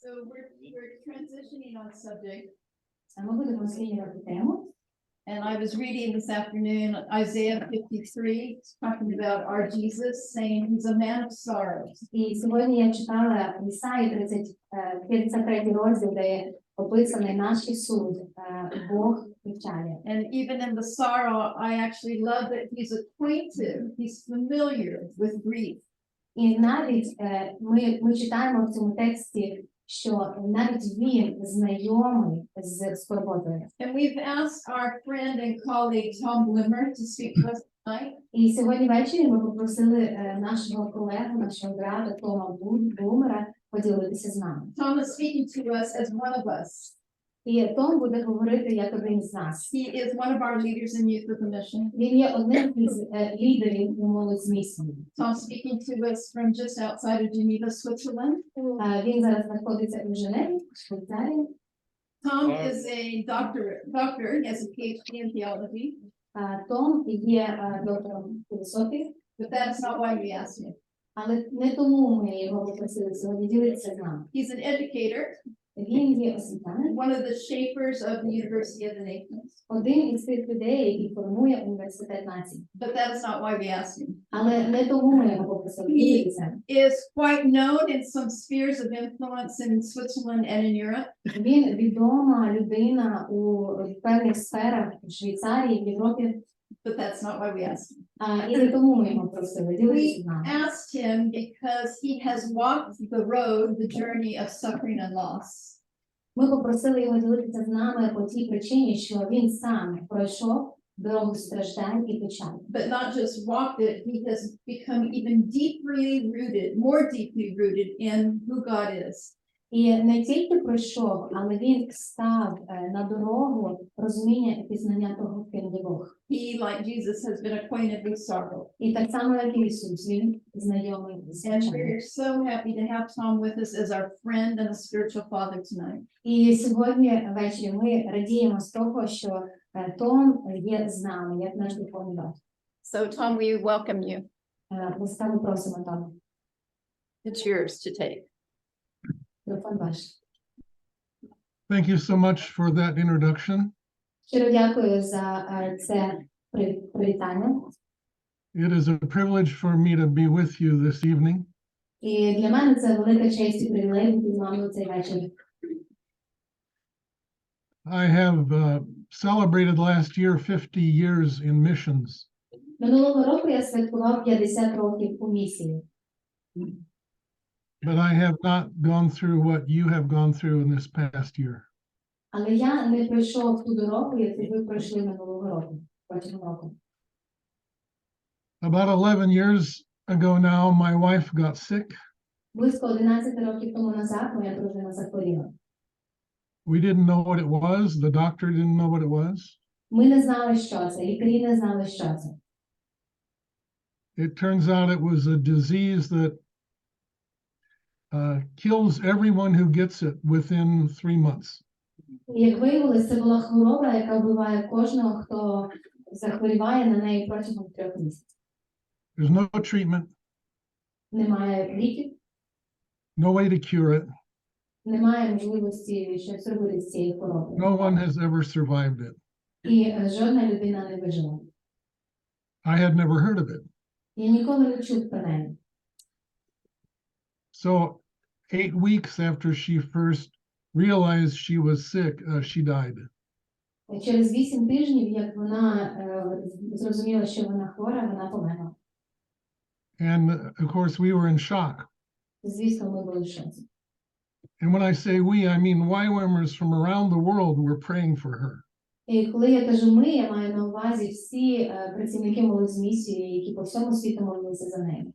So we're transitioning on subject. Ми будемо змінювати тему. And I was reading this afternoon Isaiah 53, talking about our Jesus, saying he's a man of sorrows. І сьогодні я читала Ісаї 53 розділ, де описаний наш Ісус, Бог печалі. And even in the sorrow, I actually love that he's acquainted, he's familiar with grief. І навіть ми читаємо в цьому тексті, що навіть він знайомий з скорботою. And we've asked our friend and colleague Tom Bloomern to speak to us tonight. І сьогодні ввечері ми попросили нашого колегу, нашого брата Тома Блумера поділитися з нами. Tom is speaking to us as one of us. І Том буде говорити як один з нас. He is one of our leaders in Youth with a Mission. Він є одним із лідерів у молодь з місією. Tom speaking to us from just outside of Geneva, Switzerland. Він зараз знаходиться у Женеві, в Швейцарії. Tom is a doctor. He has a PhD in theology. Том є доктором філософії. But that's not why we asked him. Але не тому ми його попросили сьогодні ділитися з нами. He's an educator. Він є освітянин. One of the shapers of the University of the Nations. Один із тих людей, який формує університет націй. But that is not why we asked him. Але не тому ми його попросили ділитися. He is quite known in some spheres of influence in Switzerland and in Europe. Він відома людина у певних сферах в Швейцарії, в Європі. But that's not why we asked him. І не тому ми його просили ділитися з We нами. asked him because he has walked the road, the journey of suffering and loss. Ми попросили його ділитися з нами по тій причині, що він сам пройшов дорогу страждань і печалі. But not just walked it, he has become even more deeply rooted in who God is. І не тільки пройшов, але він став на дорогу розуміння і пізнання того, ким є Бог. He, like Jesus, has been acquainted with sorrow. І так само, як і Ісус, він знайомий з And печалью. we're so happy to have Tom with us as our friend and a spiritual father tonight. І сьогодні ввечері ми радіємо з того, що Том є з нами, як наш духовний батько. So, Tom, we welcome you. Ласкаво просимо, Том. It's yours to take. Мікрофон ваш. Thank you so much for that introduction. Щиро дякую за це привітання. It is a privilege for me to be with you this evening. І для мене це велика честь і привілей бути з вами у цей вечір. I have celebrated last year 50 years in missions. Минулого року я святкував 50 років у місії. But I have not gone through what you have gone through in this past year. Але я не пройшов ту дорогу, яку ви пройшли минулого року, протягом року. About 11 years ago now, my wife got sick. Близько 11 років тому назад моя дружина захворіла. We didn't know what it was. The doctor didn't know what it was. Ми не знали, що це, лікарі не знали, що це. It turns out it was a disease that kills everyone who gets it within 3 months. І як виявилося, це була хвороба, яка вбиває кожного, хто захворіває на неї протягом 3 місяців. There's no treatment, Немає ліків, no way to cure it. немає можливості щось зробити з цією хворобою. No one has ever survived it. І жодна людина не вижила. I had never heard of it. Я ніколи не чув про неї. So 8 weeks after she first realized she was sick, she died. Через 8 тижнів, як вона зрозуміла, що вона хвора, вона померла. And of course, we were in shock. Звісно, ми були в шоці. And when I say we, I mean YWAMers from around the world were praying for her. І коли я кажу «ми», я маю на увазі всі працівники молодь з місією, які по всьому світу молилися за нею.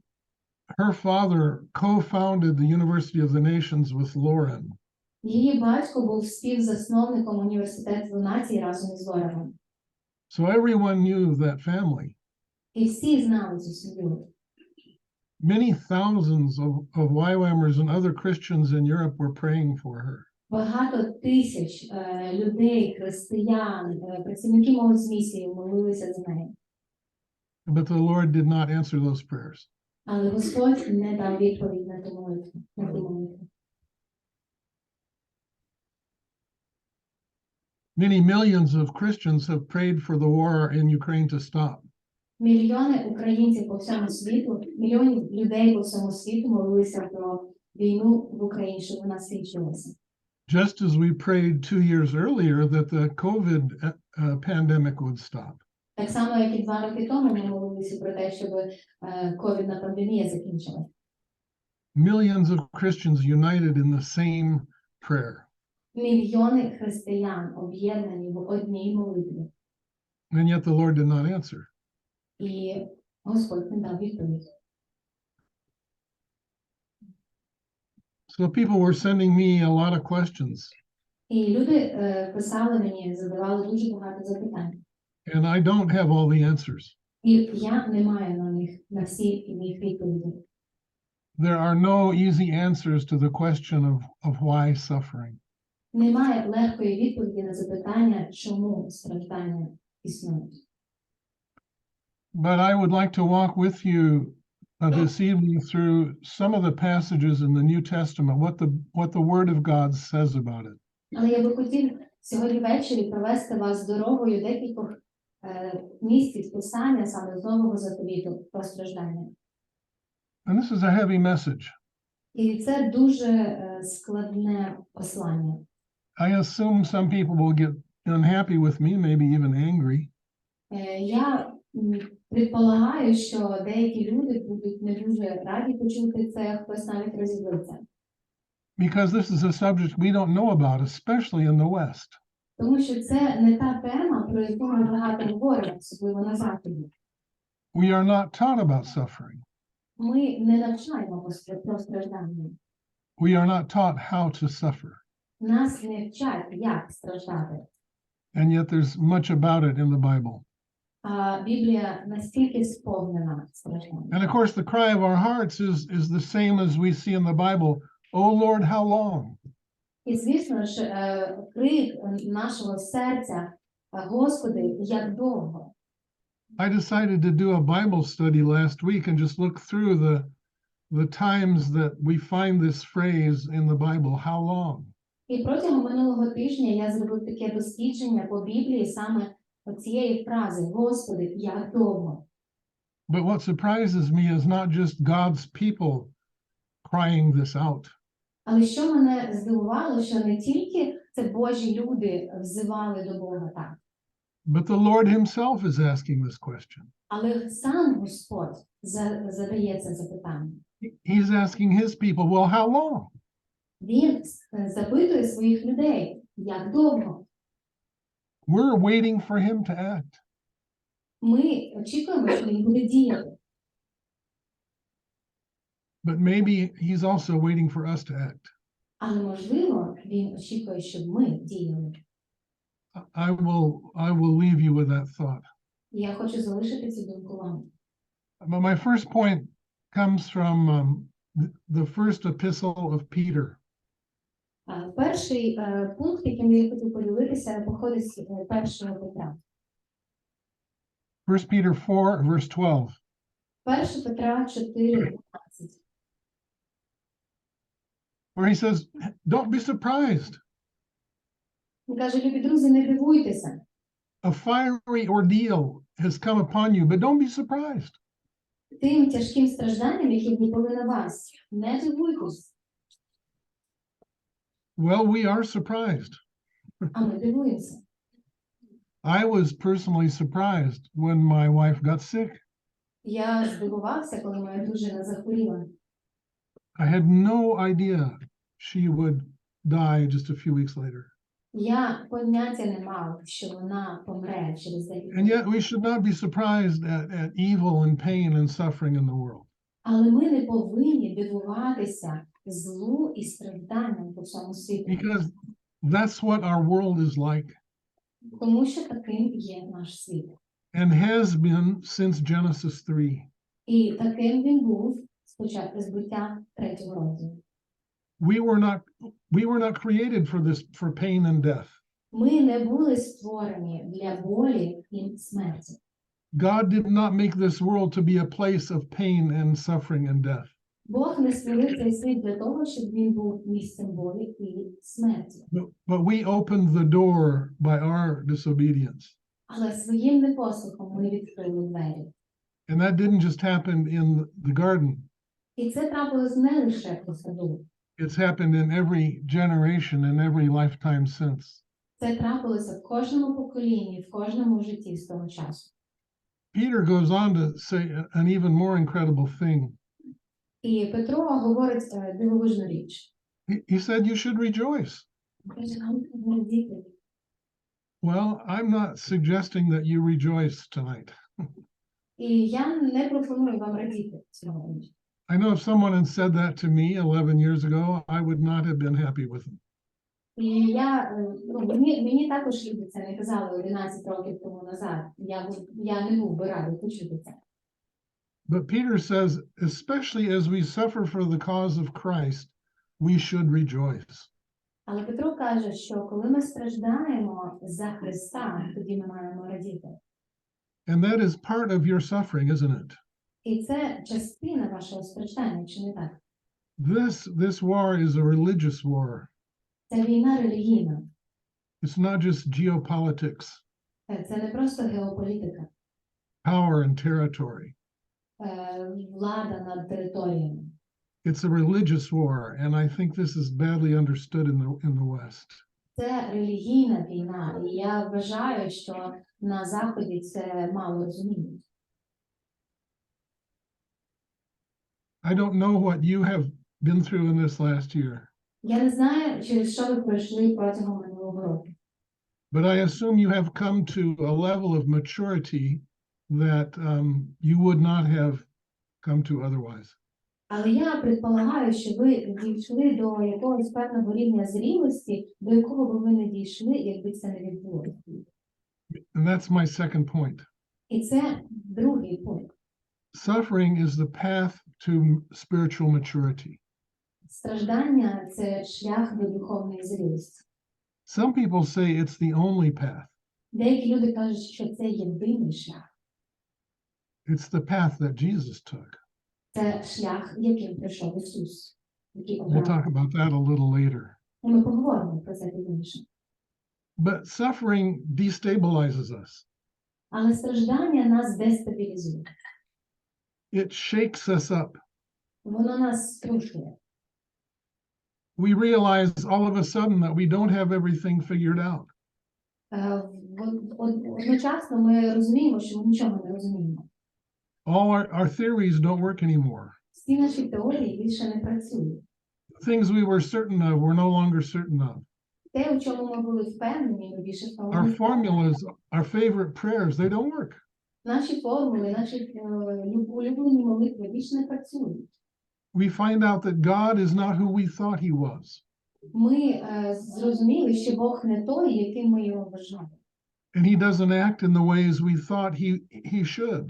Her father co-founded the University of the Nations with Bloomern. Її батько був співзасновником університету націй разом із Лореном. So everyone knew that family. І всі знали цю сім'ю. Many thousands of YWAMers and other Christians in Europe were praying for her. Багато тисяч людей, християн, працівники молодь з місією молилися за нею. But the Lord did not answer those prayers. Але Господь не дав відповідь на ту молитву. Many millions of Christians have prayed for the war in Ukraine to stop. Мільйони українців по всьому світу, мільйонів людей по всьому світу молилися про війну в Україні, щоб вона скінчилася. Just as we prayed 2 years earlier that the COVID pandemic would stop. Так само, як і 2 роки тому ми молилися про те, щоб ковідна пандемія закінчилася. Millions of Christians united in the same prayer. Мільйони християн об'єднані в одній молитві. And yet the Lord did not answer. І Господь не дав відповідь. So people were sending me a lot of questions. І люди писали мені, задавали дуже багато запитань. And I don't have all the answers. І я не маю на них, на всі їх відповіді. There are no easy answers to the question of why suffering. Немає легкої відповіді на запитання, чому страждання існують. But I would like to walk with you this evening through some of the passages in the New Testament, what the Word of God says about it. Але я би хотів сьогодні ввечері провести вас дорогою декількох місць із Писання, саме з Нового Заповіту, про страждання. And this is a heavy message. І це дуже складне послання. I assume some people will get unhappy with me, maybe even angry. Я предполагаю, що деякі люди будуть не дуже раді почути це, хтось навіть розізлиться. Because this is a subject we don't know about, especially in the West. Тому що це не та тема, про яку ми багато говоримо, особливо на Заході. We are not taught about suffering. Ми не навчаємо про страждання. We are not taught how to suffer. Нас не вчать, як страждати. And yet there's much about it in the Bible. А Біблія настільки сповнена страждань. And of course, the cry of our hearts is the same as we see in the Bible. Oh Lord, how long? І, звісно ж, крик нашого серця, Господи, як довго? I decided to do a Bible study last week and just look through the times that we find this phrase in the Bible, how long? І протягом минулого тижня я зробив таке дослідження по Біблії саме цієї фрази «Господи, як довго?». But what surprises me is not just God's people crying this out. Але що мене здивувало, що не тільки це Божі люди взивали до Бога так, But the Lord himself is asking this question. але сам Господь задає це запитання. He's asking his people, well, how long? Він запитує своїх людей, як довго? We're waiting for him to act. Ми очікуємо, що він буде діяти. But maybe he's also waiting for us to act. Але, можливо, він очікує, щоб ми діяли. I will leave you with that thought. І я хочу залишити цю думку вам. But my first point comes from the first epistle of Peter. Перший пункт, яким я хотів поділитися, походить з 1 Петра. 1 Peter 4, verse 12. 1 Петра 4:12. Where he says, don't be surprised. Він каже, любі друзі, не дивуйтеся. A fiery ordeal has come upon you, but don't be surprised. Тим тяжким стражданням, які випали на вас, не дивуйтесь. Well, we are surprised. А ми дивуємося. I was personally surprised when my wife got sick. Я здивувався, коли моя дружина захворіла. I had no idea she would die just a few weeks later. Я поняття не мав, що вона помре через декілька. And yet we should not be surprised at evil and pain and suffering in the world. Але ми не повинні дивуватися злу і стражданням по всьому світу. Because that's what our world is like Тому що таким є наш світ. and has been since Genesis 3. І таким він був спочатку збиття 3-го розділу. We were not created for pain and death. Ми не були створені для болі і смерті. God did not make this world to be a place of pain and suffering and death. Бог не створив цей світ для того, щоб він був місцем болі і смерті. But we opened the door by our disobedience. Але своїм непослухом ми відкрили двері. And that didn't just happen in the garden. І це трапилось не лише у саду. It's happened in every generation and every lifetime since. Це трапилося в кожному поколінні, в кожному житті з того часу. Peter goes on to say an even more incredible thing. І Петро говорить дивовижну річ. He said you should rejoice. Каже, нам треба радіти. Well, I'm not suggesting that you rejoice tonight. І я не пропоную вам радіти сьогодні. I know if someone had said that to me 11 years ago, I would not have been happy with them. І мені також люди це не казали 11 років тому назад. Я не був би радий почути це. But Peter says, especially as we suffer for the cause of Christ, we should rejoice. Але Петро каже, що коли ми страждаємо за Христа, тоді ми маємо радіти. And that is part of your suffering, isn't it? І це частина вашого страждання, чи не так? This war is a religious war. Це війна релігійна. It's not just geopolitics, Це не просто геополітика, power and territory. влада над територіями. It's a religious war, and I think this is badly understood in the West. Це релігійна війна, і я вважаю, що на Заході це мало розуміють. I don't know what you have been through in this last year, Я не знаю, через що ви пройшли протягом минулого року. but I assume you have come to a level of maturity that you would not have come to otherwise. Але я предполагаю, що ви дійшли до якогось певного рівня зрілості, до якого би ви не дійшли, якби це не відбулося. And that's my second point. І це другий пункт. Suffering is the path to spiritual maturity. Страждання – це шлях до духовної зрілості. Some people say it's the only path. Деякі люди кажуть, що це єдиний шлях. It's the path that Jesus took. Це шлях, яким прийшов Ісус. Який We'll обрав. talk about that a little later. І ми поговоримо про це пізніше. But suffering destabilizes us. Але страждання нас дестабілізує. It shakes us up. Воно нас струшує. We realize all of a sudden that we don't have everything figured out. Одночасно ми розуміємо, що ми нічого не розуміємо. All our theories don't work anymore. Всі наші теорії більше не працюють. Things we were certain of, we're no longer certain of. Те, у чому ми були впевнені, ми більше в тому Our не впевнені. formulas, our favorite prayers, they don't work. Наші формули, наші улюблені молитви більше не працюють. We find out that God is not who we thought he was. Ми зрозуміли, що Бог не той, яким ми його вважали. And he doesn't act in the ways we thought he should.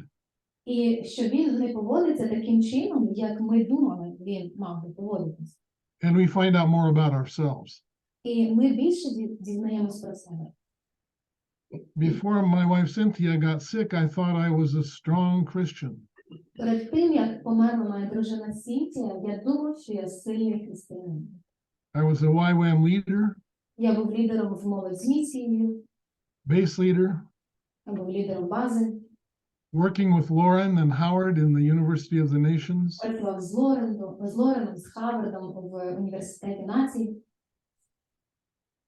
І що він не поводиться таким чином, як ми думали, він мав би поводитися. And we find out more about ourselves. І ми більше дізнаємось про себе. Before my wife Cynthia got sick, I thought I was a strong Christian. Перед тим, як померла моя дружина Сінтія, я думав, що я сильний християнин. I was a YWAM leader, Я був лідером в молодь з місією, base leader, я був лідером бази, working with Lauren and Howard in the University of the Nations. працював з Лореном, з Хавардом в університеті націй.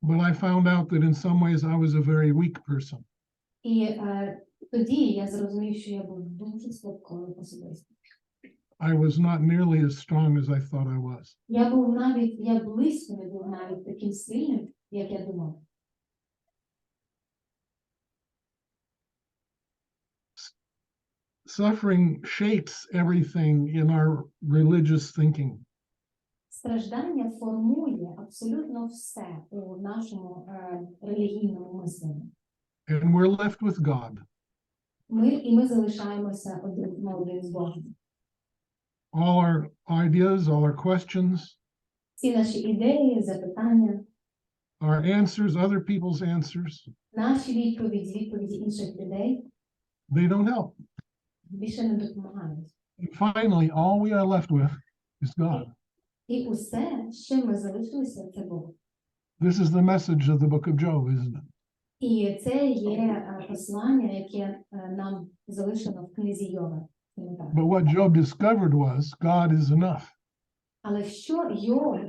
But I found out that in some ways I was a very weak person. І тоді я зрозумів, що я був дуже слабкою особистістю. I was not nearly as strong as I thought I was. Я близько не був навіть таким сильним, як я думав. Suffering shapes everything in our religious thinking. Страждання формує абсолютно все у нашому релігійному мисленні. And we're left with God. Ми залишаємося один на один з Богом. All our ideas, all our questions, Всі наші ідеї, запитання, our answers, other people's answers, наші відповіді інших людей they don't help. більше не допомагають. And finally, all we are left with is God. І усе, з чим ми залишилися, це Бог. This is the message of the book of Job, isn't it? І це є послання, яке нам залишено в книзі Йова. But what Job discovered was God is enough. Але що Йов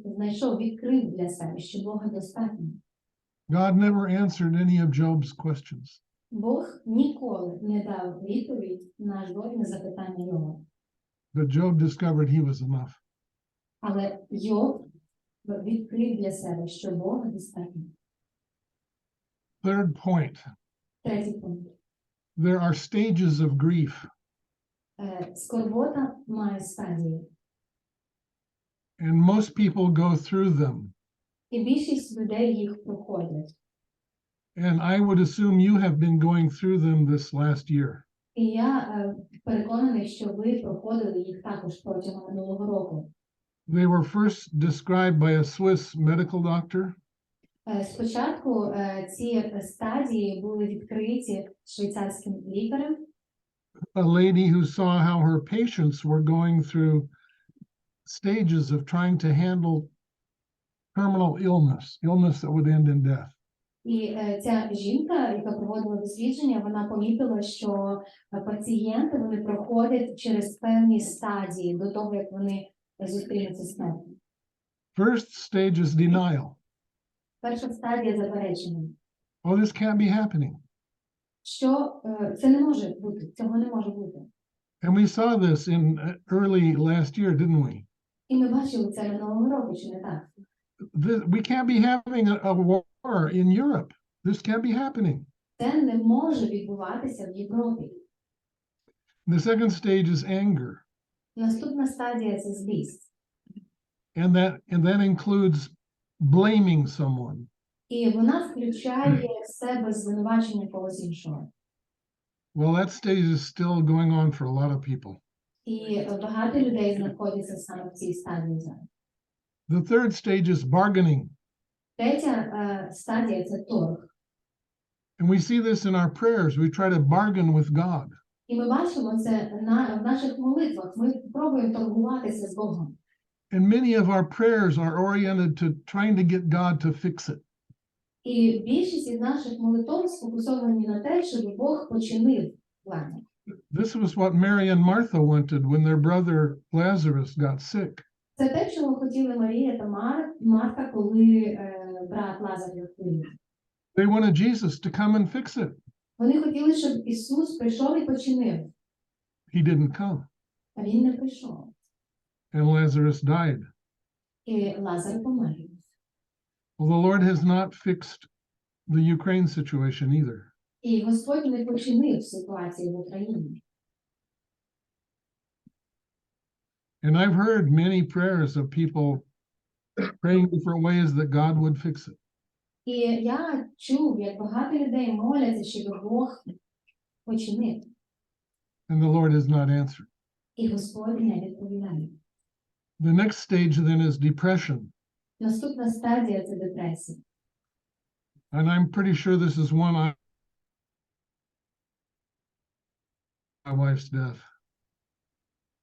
знайшов, відкрив для себе, що Бога достатньо. God never answered any of Job's questions. Бог ніколи не дав відповідь на жодне запитання Йова. But Job discovered he was enough. Але Йов відкрив для себе, що Бога достатньо. Third point, Третій пункт. there are stages of grief. Скорбота має стадії. And most people go through them. І більшість людей їх проходять. And I would assume you have been going through them this last year. І я переконаний, що ви проходили їх також протягом минулого року. They were first described by a Swiss medical doctor. Спочатку ці стадії були відкриті швейцарським лікарем. A lady who saw how her patients were going through stages of trying to handle terminal illness that would end in death. І ця жінка, яка проводила дослідження, вона помітила, що пацієнти, вони проходять через певні стадії до того, як вони зустрінуться з смертю. First stage is denial. Перша стадія заперечення. Oh, this can't be happening. Що це не може бути, цього не може бути. And we saw this in early last year, didn't we? І ми бачили це минулого року, чи не так? We can't be having a war in Europe. This can't be happening. Це не може відбуватися в Європі. The second stage is anger. Наступна стадія – це злість. And that includes blaming someone. І вона включає в себе звинувачення когось іншого. Well, that stage is still going on for a lot of people. І багато людей знаходяться саме в цій стадії зараз. The third stage is bargaining. Третя стадія – це торг. And we see this in our prayers. We try to bargain with God. І ми бачимо це в наших молитвах. Ми пробуємо торгуватися з Богом. And many of our prayers are oriented to trying to get God to fix it. І більшість із наших молитв сфокусовані на те, щоб Бог починив плани. This was what Mary and Martha wanted when their brother Lazarus got sick. Це те, чого хотіли Марія та Марта, коли брат Лазар захворів. They wanted Jesus to come and fix it. Вони хотіли, щоб Ісус прийшов і починив. He didn't come. А Він не прийшов. And Lazarus died. І Лазар помер. Well, the Lord has not fixed the Ukraine situation either. І Господь не починив ситуацію в Україні. And I've heard many prayers of people praying different ways that God would fix it. І я чув, як багато людей моляться, щоб Бог починив. And the Lord has not answered. І Господь не відповідає. The next stage then is depression. Наступна стадія – це депресія. And I'm pretty sure this is one my wife's death.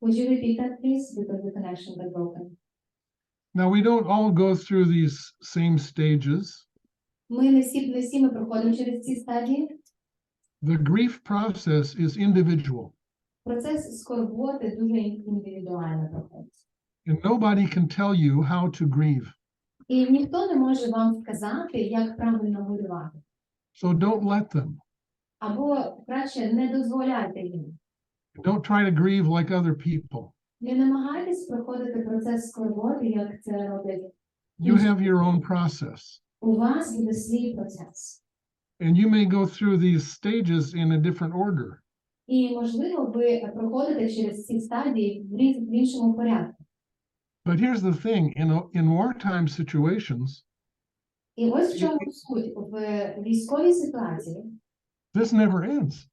Would you repeat that, please? Because the connection got broken. Now, we don't all go through these same stages. Ми не всі ми проходимо через ці стадії. The grief process is individual. Процес скорботи дуже індивідуально проходить. And nobody can tell you how to grieve. І ніхто не може вам сказати, як правильно горювати. So don't let them. Або краще не дозволяйте їм. Don't try to grieve like other people. Не намагайтесь проходити процес скорботи, як це робить. You have your own process. У вас буде свій процес. And you may go through these stages in a different order. І, можливо, ви проходите через ці стадії в іншому порядку. But here's the thing, in wartime situations, І ось в чому суть. В військовій ситуації this never ends.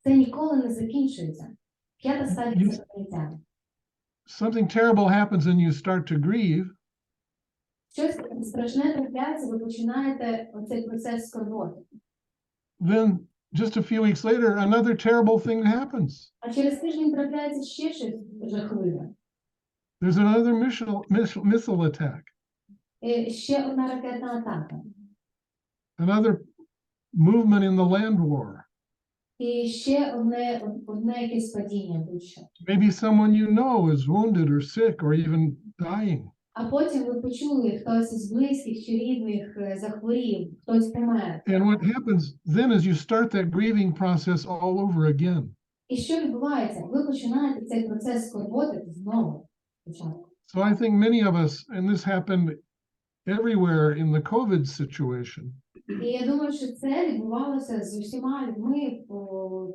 це ніколи не закінчується. П'ята стадія – це прийняття. Something terrible happens and you start to grieve. Щось страшне трапляється, ви починаєте оцей процес скорботи. Then just a few weeks later, another terrible thing happens. А через тиждень трапляється ще щось жахливе. There's another missile attack, Ще одна ракетна атака. another movement in the land war. І ще одне якесь падіння будь-що. Maybe someone you know is wounded or sick or even dying. А потім ви почули, хтось із близьких чи рідних захворів, хтось помер. And what happens then is you start that grieving process all over again. І що відбувається? Ви починаєте цей процес скорботи знову спочатку. So I think many of us, and this happened everywhere in the COVID situation, І я думаю, що це відбувалося з усіма людьми,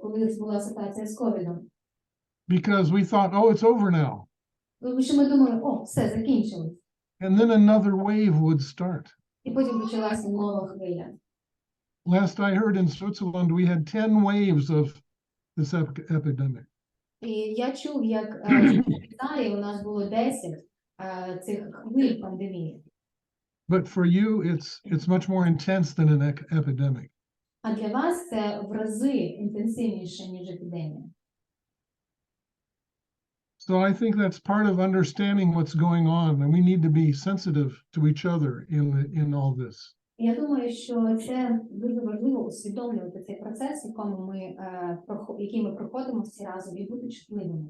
коли була ситуація з ковідом. because we thought, oh, it's over now. Тому що ми думали, о, все, закінчилось. And then another wave would start. І потім почалася нова хвиля. Last I heard in Switzerland, we had 10 waves of this epidemic. І я чув, як в Швейцарії у нас було 10 цих хвиль пандемії. But for you, it's much more intense than an epidemic. А для вас це в рази інтенсивніше, ніж епідемія. So I think that's part of understanding what's going on, and we need to be sensitive to each other in all this. Я думаю, що це дуже важливо усвідомлювати цей процес, який ми проходимо всі разом, і бути чутливими.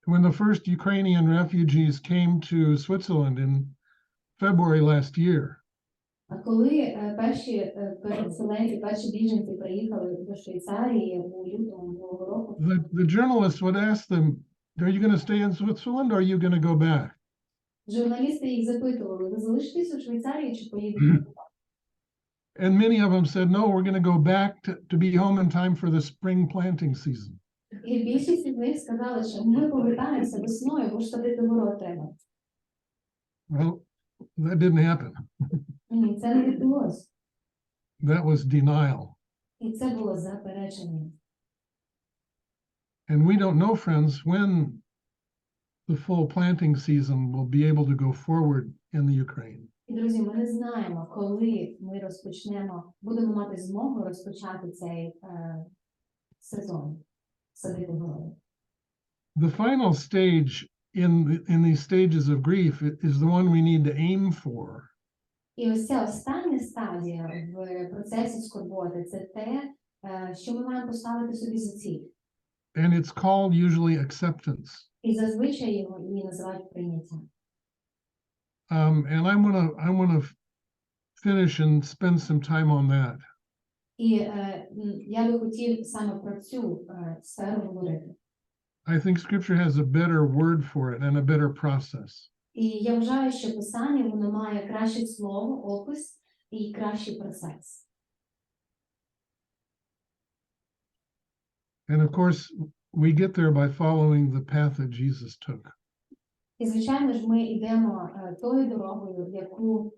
When the first Ukrainian refugees came to Switzerland in February last year, А коли перші переселенці, перші біженці приїхали до Швейцарії у лютому минулого року, the journalist would ask them, are you going to stay in Switzerland or are you going to go back? журналісти їх запитували, ви залишитесь у Швейцарії чи поїдете? And many of them said, no, we're going to go back to be home in time for the spring planting season. І більшість із них сказали, що ми повертаємося весною, бо ж садити город треба. Well, that didn't happen. Ні, це не відбулося. That was denial. І це було заперечення. And we don't know, friends, when the full planting season will be able to go forward in the Ukraine. І, друзі, ми не знаємо, коли ми будемо мати змогу розпочати цей сезон садити городи. The final stage in these stages of grief is the one we need to aim for. І ось ця остання стадія в процесі скорботи – це те, що ми маємо поставити собі за ціль. And it's called usually acceptance. І зазвичай її називають прийняття. And I want to finish and spend some time on that. І я би хотів саме про цю сферу говорити. I think Scripture has a better word for it and a better process. І я вважаю, що Писання, воно має краще слово, опис і кращий процес. And of course, we get there by following the path that Jesus took. І, звичайно ж, ми йдемо тою дорогою, яку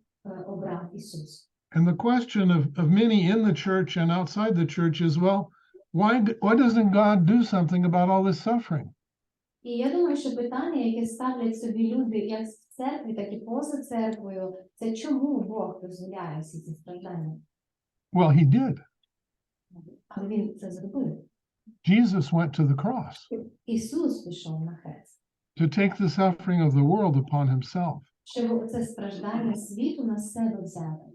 обрав Ісус. And the question of many in the church and outside the church is, well, why doesn't God do something about all this suffering? І я думаю, що питання, яке ставлять собі люди як в церкві, так і поза церквою, це чому Бог дозволяє всі ці страждання? Well, he did. Але Він це зробив. Jesus went to the cross Ісус пішов на хрест, to take the suffering of the world upon himself. щоб це страждання світу на себе взяти.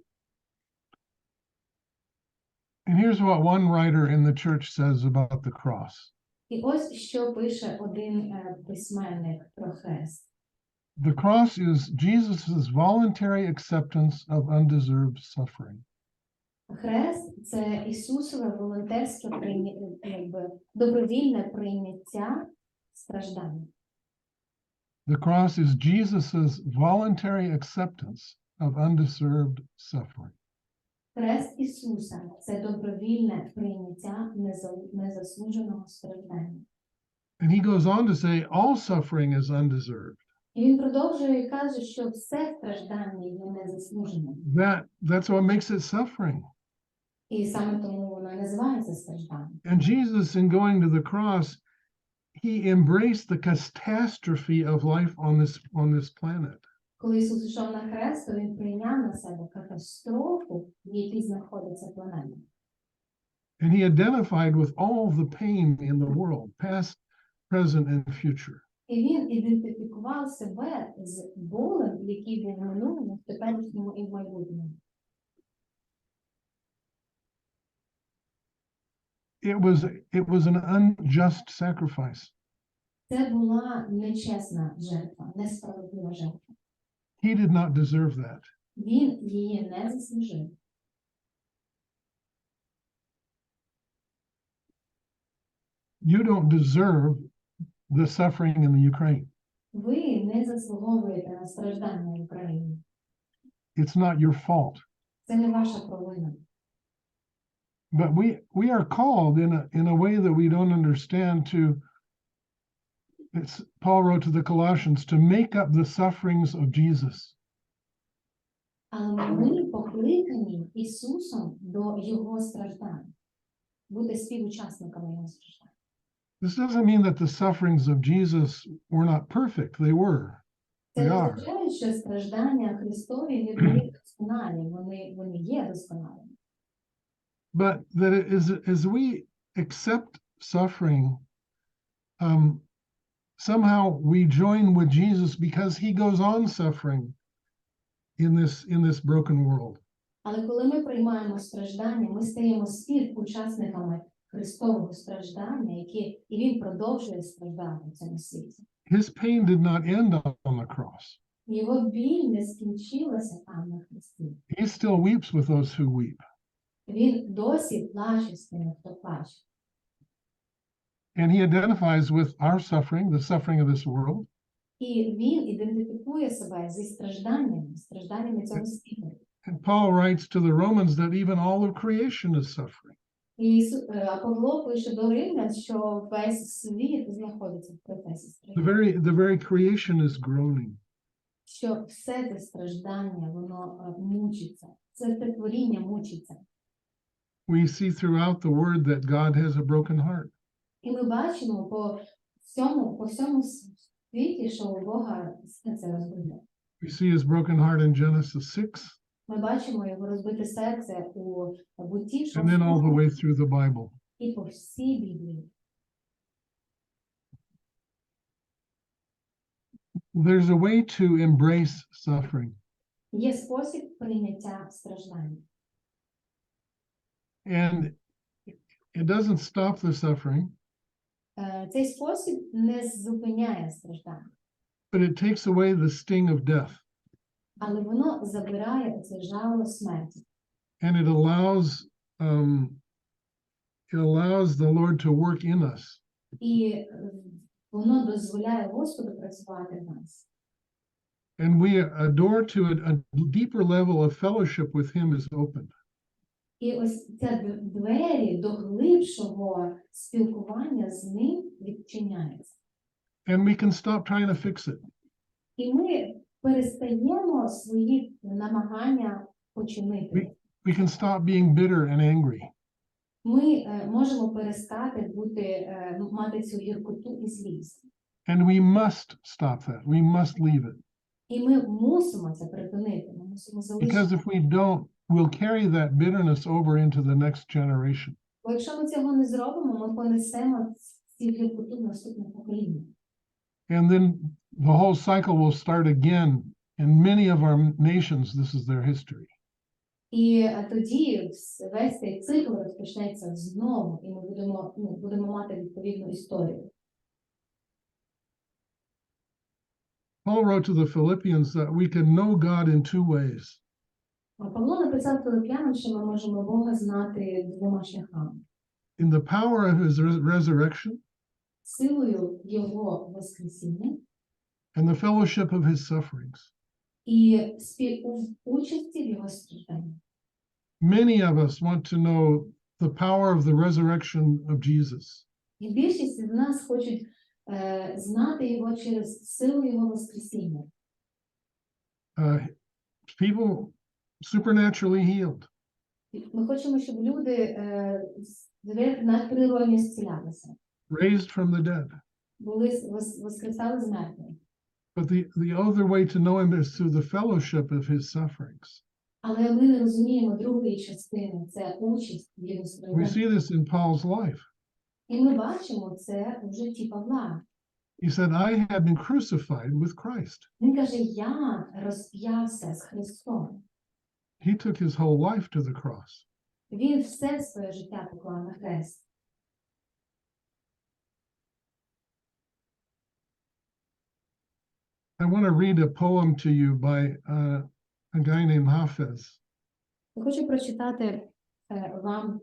And here's what one writer in the church says about the cross. І ось що пише один письменник про хрест. The cross is Jesus' voluntary acceptance of undeserved suffering. Хрест – це Ісусове волонтерське добровільне прийняття страждань. The cross is Jesus' voluntary acceptance of undeserved suffering. Хрест Ісуса – це добровільне прийняття незаслуженого страждання. And he goes on to say, all suffering is undeserved. І він продовжує і каже, що все страждання є незаслуженим. That's what makes it suffering. І саме тому воно називається стражданням. And Jesus, in going to the cross, he embraced the catastrophe of life on this planet. Коли Ісус йшов на хрест, то Він прийняв на себе катастрофу, в якій знаходиться планета. And he identified with all the pain in the world, past, present, and future. І він ідентифікував себе з болем, який був в минулому, в теперішньому і в майбутньому. It was an unjust sacrifice. Це була нечесна жертва, несправедлива жертва. He did not deserve that. Він її не заслужив. You don't deserve the suffering in the Ukraine. Ви не заслуговуєте на страждання в Україні. It's not your fault. Це не ваша провина. But we are called in a way that we don't understand to, Paul wrote to the Colossians, to make up the sufferings of Jesus. Але ми покликані Ісусом до Його страждань, бути співучасниками Його страждань. This doesn't mean that the sufferings of Jesus were not perfect. They were. Це They не are. означає, що страждання Христові не були досконалі, вони є досконалими. But that as we accept suffering, somehow we join with Jesus because he goes on suffering in this broken world. Але коли ми приймаємо страждання, ми стаємо співучасниками Христового страждання, і Він продовжує страждати в цьому світі. His pain did not end on the cross. Його біль не скінчилася там на Христі. He still weeps with those who weep. Він досі плаче з тими, хто плаче. And he identifies with our suffering, the suffering of this world. І він ідентифікує себе зі стражданнями цього світу. And Paul writes to the Romans that even all of creation is suffering. І Павло пише до Римлян, що весь світ знаходиться в процесі страждання. The very creation is groaning. Що все це страждання, воно мучиться. Це творіння мучиться. We see throughout the word that God has a broken heart. І ми бачимо по всьому світі, що у Бога серце розбите. We see his broken heart in Genesis 6, Ми бачимо його розбите серце у Бутті, and then all the way through the Bible. і по всій Біблії. There's a way to embrace suffering. Є спосіб прийняття страждань. And it doesn't stop the suffering, Цей спосіб не зупиняє страждання, but it takes away the sting of death. але воно забирає це жало смерті. And it allows the Lord to work in us. І воно дозволяє Господу працювати в нас. And we adore to a deeper level of fellowship with him is opened. І ось ця двері до глибшого спілкування з ним відчиняється. And we can stop trying to fix it. І ми перестаємо свої намагання починити. We can stop being bitter and angry. Ми можемо перестати мати цю гіркоту і злість. And we must stop that. We must leave it. І ми мусимо це припинити. Ми мусимо Because залишити. if we don't, we'll carry that bitterness over into the next generation. Бо якщо ми цього не зробимо, ми понесемо цю гіркоту в наступне покоління. And then the whole cycle will start again. In many of our nations, this is their history. І тоді весь цей цикл розпочнеться знову, і ми будемо мати відповідну історію. Paul wrote to the Philippians that we can know God in two ways. Павло написав Филип'янам, що ми можемо Бога знати двома шляхами. In the power of his resurrection Силою Його Воскресіння and the fellowship of his sufferings. і співучасті в Його стражданні. Many of us want to know the power of the resurrection of Jesus. І більшість з нас хочуть знати Його через силу Його Воскресіння. People supernaturally healed. Ми хочемо, щоб люди надприродно зцілялися, Raised from the dead. воскресали з мертвих. But the other way to know him is through the fellowship of his sufferings. Але ми не розуміємо другої частини, це участь в Його We стражданні. see this in Paul's life. І ми бачимо це у житті Павла. He said, I have been crucified with Christ. Він каже, я розп'явся з Христом. He took his whole life to the cross. Він все своє життя поклав на хрест. I want to read a poem to you by a guy named Hafez. Я хочу прочитати вам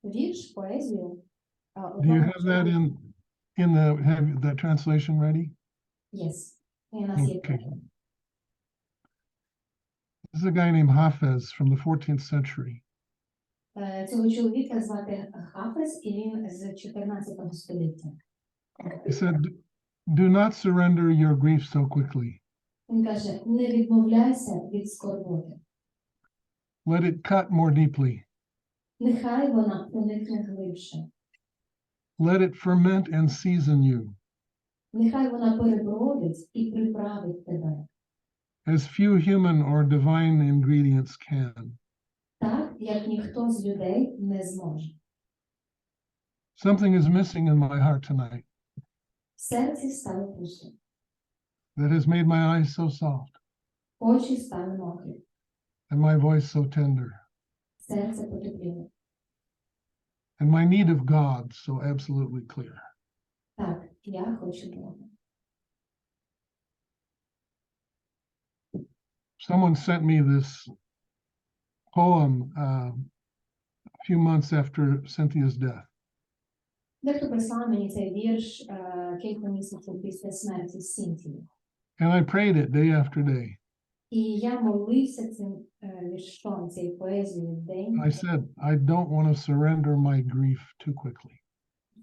вірш, поезію. Do you have that have that translation ready? Yes. І у нас є Okay. This is a guy named Hafez from the 14th century. Цього чоловіка звати Хафез, і він з 14 століття. He said, do not surrender your grief so quickly. Він каже, не відмовляйся від скорботи. Let it cut more deeply. Нехай вона проникне глибше. Let it ferment and season you, Нехай вона перебродить і приправить тебе. as few human or divine ingredients can. Так, як ніхто з людей не зможе. Something is missing in my heart tonight В серці стало пусто. that has made my eyes so soft Очі стали мокрі. and my voice so tender Серце потепліло. and my need of God so absolutely clear. Так, я хочу Бога. Someone sent me this poem a few months after Cynthia's death. Дехто прислав мені цей вірш кілька місяців після смерті Сінтії. And I prayed it day after day. І я молився цим віршом, цією поезією день. I said, I don't want to surrender my grief too quickly.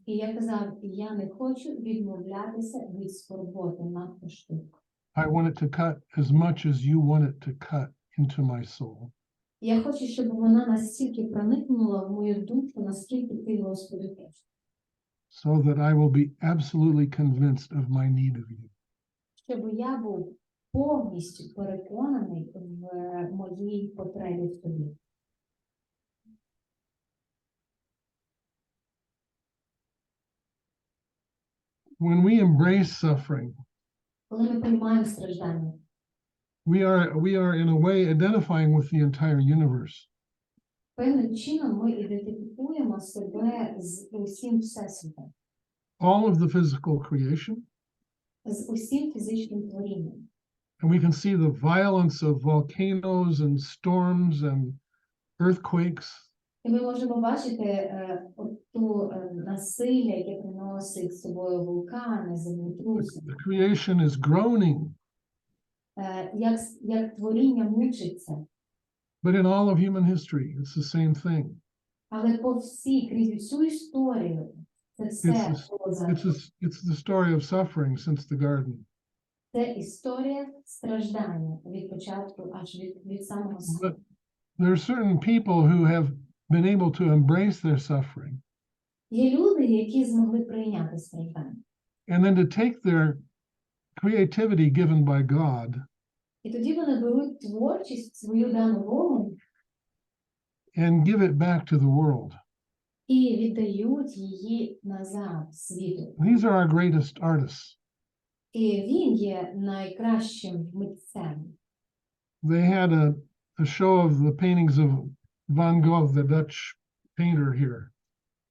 І я казав, я не хочу відмовлятися від скорботи надто швидко. I want it to cut as much as you want it to cut into my soul. Я хочу, щоб вона настільки проникнула в мою душу, наскільки ти, Господи, хочеш. So that I will be absolutely convinced of my need of you. Щоб я був повністю переконаний в моїй потребі в тобі. When we embrace suffering, Коли ми приймаємо страждання, we are in a way identifying with the entire universe. певним чином ми ідентифікуємо себе з усім всесвітом, All of the physical creation, з усім фізичним творінням. and we can see the violence of volcanoes and storms and earthquakes. І ми можемо бачити ту насилля, яке приносить з собою вулкани, землетруси, The creation is groaning, як творіння мучиться. but in all of human history, it's the same thing. Але по всій, крізь усю історію, це все було завжди. It's the story of suffering since the garden. Це історія страждання від початку аж від самого себе. But there are certain people who have been able to embrace their suffering Є люди, які змогли прийняти страждання. and then to take their creativity given by God І тоді вони беруть творчість свою дану Богом and give it back to the world. і віддають її назад світу. These are our greatest artists. І він є найкращим митцем. They had a show of the paintings of Van Gogh, the Dutch painter here.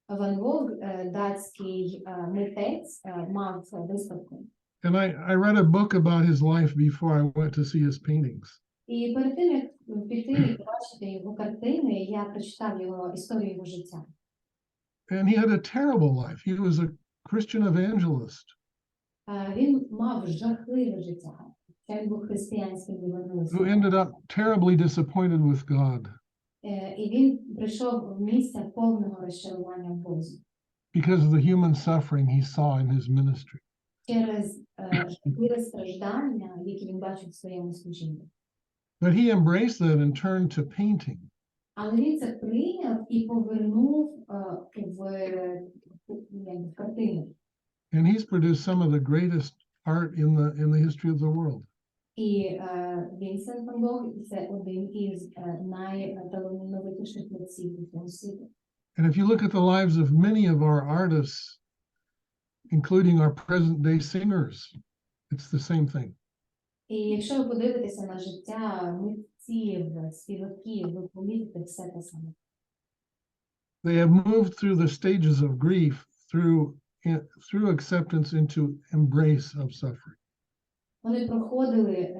Ван Гог, датський митець, мав виставку. And I read a book about his life before I went to see his paintings. І перед тим, як піти і побачити його картини, я прочитав його історію його життя. And he had a terrible life. He was a Christian evangelist. Він мав жахливе життя. Він був християнським Who євангелистом. ended up terribly disappointed with God І він прийшов в місце повного розчарування в Бозі. because of the human suffering he saw in his ministry. Через жахливе страждання, які він бачив в своєму служінні. But he embraced that and turned to painting. Але він це прийняв і повернув в картини. And he's produced some of the greatest art in the history of the world. І Вінсент Ван Гог – це один із найталановитіших митців у світу. And if you look at the lives of many of our artists including our present day singers. It's the same thing. І якщо ви подивитеся на життя митців, співаків, ви помітите все те саме. They have moved through the stages of grief through acceptance into embrace of suffering. Вони проходили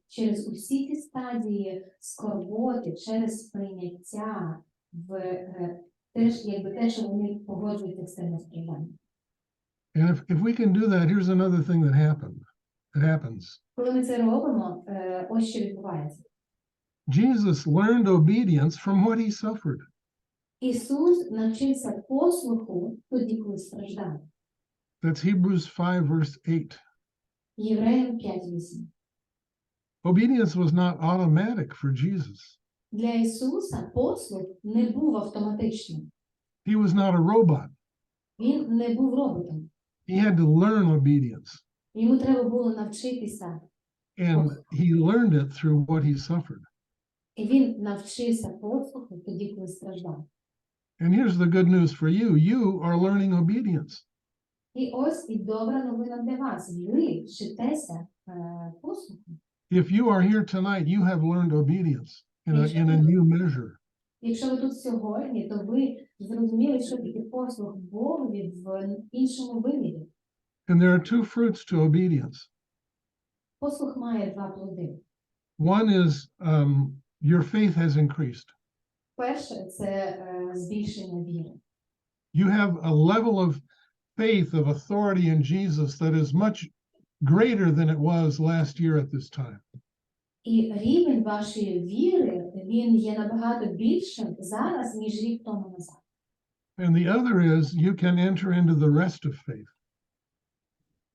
через усі ті стадії скорботи, через прийняття теж, якби те, що вони погоджуються з цим стражданням. And if we can do that, here's another thing that happens. Коли ми це робимо, ось що відбувається. Jesus learned obedience from what he suffered. Ісус навчився послуху тоді, коли страждав. That's Hebrews 5, verse 8. Євреям 5:8. Obedience was not automatic for Jesus. Для Ісуса послух не був автоматичним. He was not a robot. Він не був роботом. He had to learn obedience. Йому треба було навчитися. And he learned it through what he suffered. І він навчився послуху тоді, коли страждав. And here's the good news for you. You are learning obedience. І ось і добра новина для вас. Ви вчитеся послуху. If you are here tonight, you have learned obedience in a new measure. Якщо ви тут сьогодні, то ви зрозуміли, що таке послух Богові в іншому вимірі. And there are two fruits to obedience. Послух має два плоди. One is your faith has increased. Перше – це збільшення віри. You have a level of faith, of authority in Jesus that is much greater than it was last year at this time. І рівень вашої віри, він є набагато більшим зараз, ніж рік тому назад. And the other is you can enter into the rest of faith.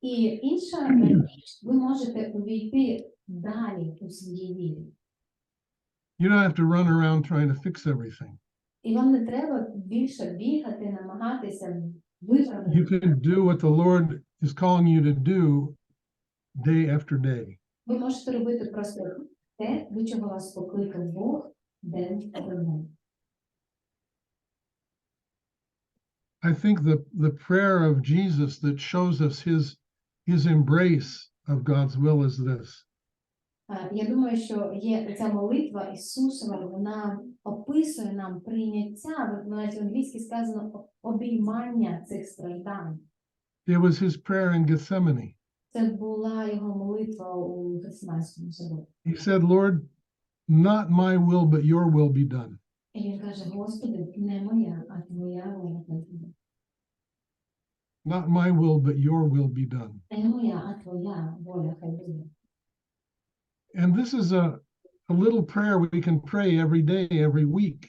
І інша річ, ви можете увійти далі у своїй вірі. You don't have to run around trying to fix everything. І вам не треба більше бігати, намагатися You виправити. can do what the Lord is calling you to do day after day. Ви можете робити просто те, до чого вас покликав Бог день за днем. I think the prayer of Jesus that shows us his embrace of God's will is this. Я думаю, що є ця молитва Ісусова, вона описує нам прийняття, навіть в англійській сказано обіймання цих страждань. It was his prayer in Gethsemane. Це була його молитва у Гефсиманському саду. He said, Lord, not my will, but your will be done. І він каже: Господи, не моя, а твоя воля хай буде. Not my will, but your will be done. Не моя, а твоя воля хай буде. And this is a little prayer we can pray every day, every week,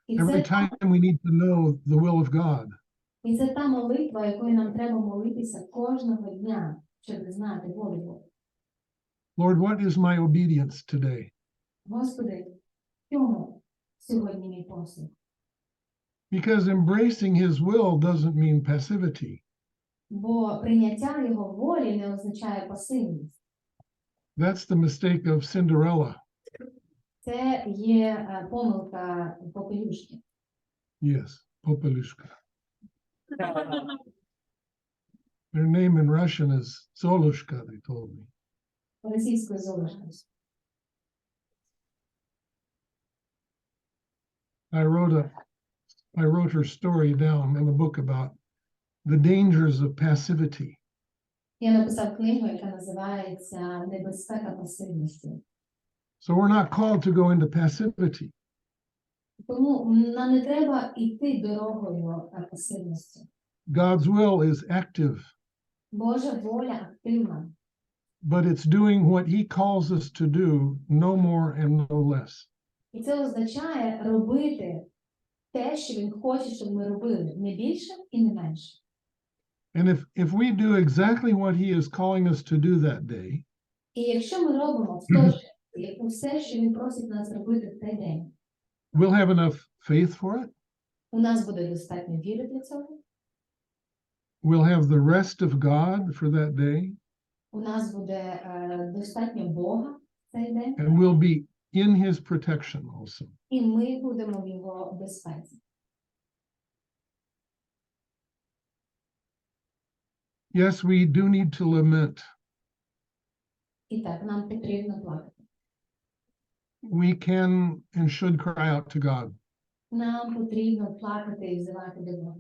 І every це, time we need to know the will of God. і це та молитва, якою нам треба молитися кожного дня, щоб знати волю Бога. Lord, what is my obedience today? Господи, в чому сьогодні мій послух? Because embracing his will doesn't mean passivity. Бо прийняття його волі не означає пасивність. That's the mistake of Cinderella. Це є помилка попелюшки. Yes, Popelushka. Their name in Russian is Zolushka, they told me. Російською золушкою. I wrote her story down in a book about the dangers of passivity. Я написав книгу, яка називається «Небезпека пасивності». So we're not called to go into passivity. Тому нам не треба йти дорогою пасивності. God's will is active, Божа воля активна, but it's doing what he calls us to do, no more and no less. і це означає робити те, що він хоче, щоб ми робили, не більше і не менше. And if we do exactly what he is calling us to do that day, І якщо ми робимо в той же усе, що він просить нас робити в той день, we'll have enough faith for it. у нас буде достатньо віри для цього, We'll have the rest of God for that day, у нас буде достатньо Бога в цей день, and we'll be in his protection also. і ми будемо в його безпеці. Yes, we do need to lament. І так, нам потрібно плакати. We can and should cry out to God. Нам потрібно плакати і взивати до Бога.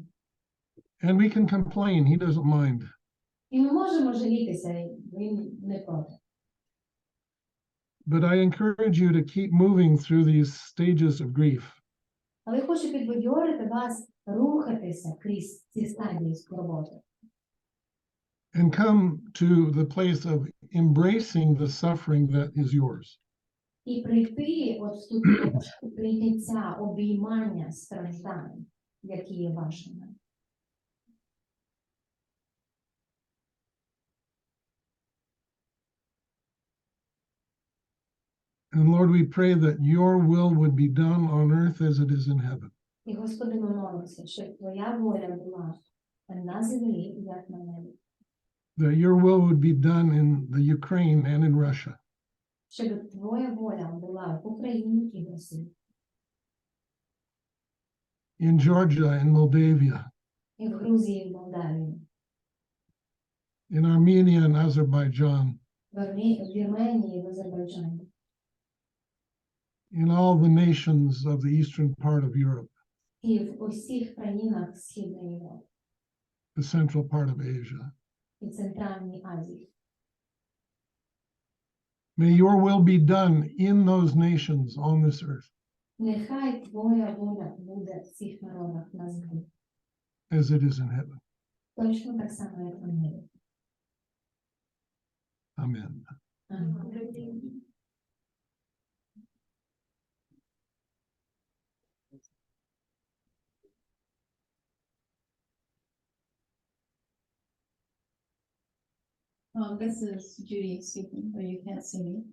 And we can complain. He doesn't mind. І ми можемо жалітися, і він не проти. But I encourage you to keep moving through these stages of grief. Але я хочу підбадьорити вас рухатися крізь ці стадії скорботи. And come to the place of embracing the suffering that is yours. І прийти от в ту точку прийняття, обіймання страждань, які є вашими. And Lord, we pray that your will would be done on earth as it is in heaven. І, Господи, ми молимося, щоб Твоя воля була на землі, як на небі. That your will would be done in the Ukraine and in Russia. Щоб Твоя воля була в Україні і в Росії. In Georgia and Moldavia. І в Грузії, і в Молдавії. In Armenia and Azerbaijan. В Вірменії і в Азербайджані. In all the nations of the eastern part of Europe. І в усіх країнах Східної Європи. The central part of Asia. І Центральній Азії. May your will be done in those nations on this earth. Нехай Твоя воля буде в цих народах на землі. As it is in heaven. Точно так само, як на небі. Amen. Амінь. This is Judy speaking, though you can't see me.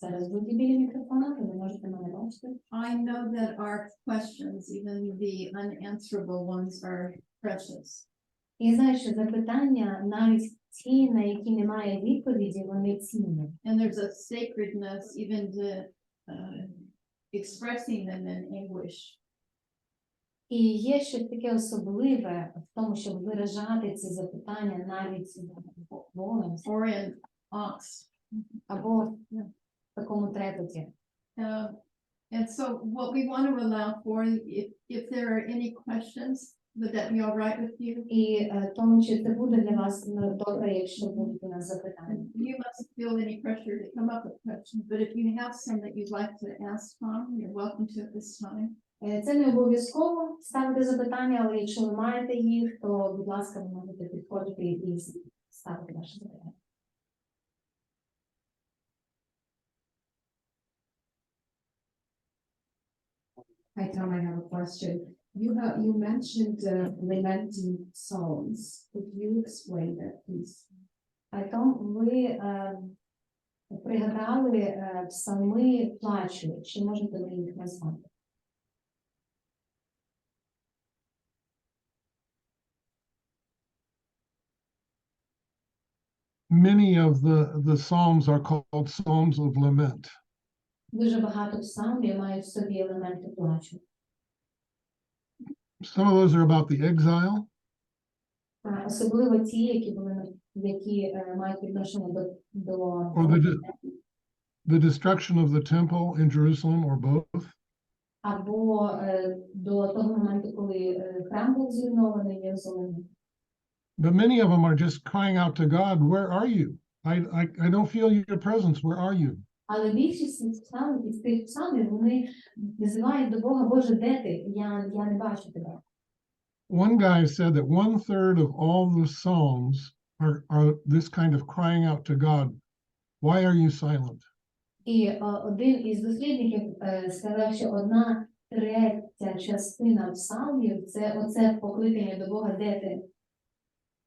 Зараз будьте біля мікрофона, ви не можете мене бачити. I know that our questions, even the unanswerable ones, are precious. І знаю, що запитання, навіть ті, на які немає відповіді, вони цінні. And there's a sacredness even to expressing them in anguish. І є щось таке особливе в тому, щоб виражати ці запитання навіть болем Or in angst. або в такому трепеті. And so what we want to allow for, if there are any questions, would that be all right with you? І тому, чи це буде для вас добре, якщо будуть у нас запитання. You mustn't feel any pressure to come up with questions, but if you have some that you'd like to ask Tom, you're welcome to at this time. Це не обов'язково ставити запитання, але якщо ви маєте їх, то, будь ласка, ви можете підходити і ставити ваші запитання. Hi, Tom, I have a question. You mentioned lamenting psalms. Could you explain that, please? Том, ви пригадали псалми плачу. Чи можете ви їх назвати? Many of the Psalms are called Psalms of Lament. Дуже багато псалмів мають в собі елементи плачу. Some of those are about the exile. Особливо ті, які мають відношення до Or the destruction of the temple in Jerusalem, or both. або до того моменту, коли храм був зруйнований в Єрусалимі. But many of them are just crying out to God, where are you? I don't feel your presence, where are you? Але більшість із тих псалмів, вони називають до Бога, Боже, де ти? Я не бачу тебе. One guy said that 1/3 of all the Psalms are this kind of crying out to God, why are you silent? І один із дослідників сказав, що 1/3 частина псалмів – це оце покликання до Бога, де ти?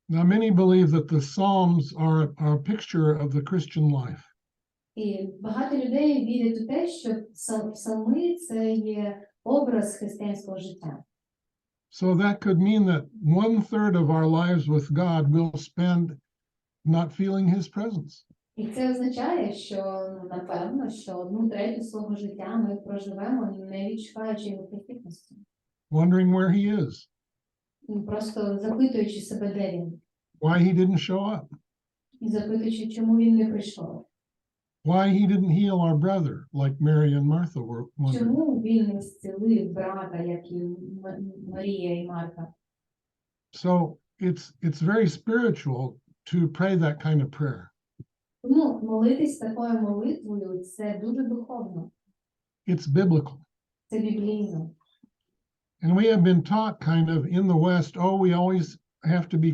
Now, many believe that the Psalms are a picture of the Christian life. І багато людей вірять у те, що псалми – це є образ християнського життя. So that could mean that 1/3 of our lives with God will spend not feeling his presence. І це означає, що, напевно, що 1/3 свого життя ми проживемо, не відчуваючи його присутності. Wondering where he is. Просто запитуючи себе, де він. why he didn't show up, і запитуючи, чому він не прийшов, why he didn't heal our brother like Mary and Martha were wondering. чому він не зцілив брата, як і Марія і Марта. So it's very spiritual to pray that kind of prayer. Тому молитись такою молитвою – це дуже духовно, It's biblical. це біблійно. And we have been taught kind of in the West, oh, we always have to be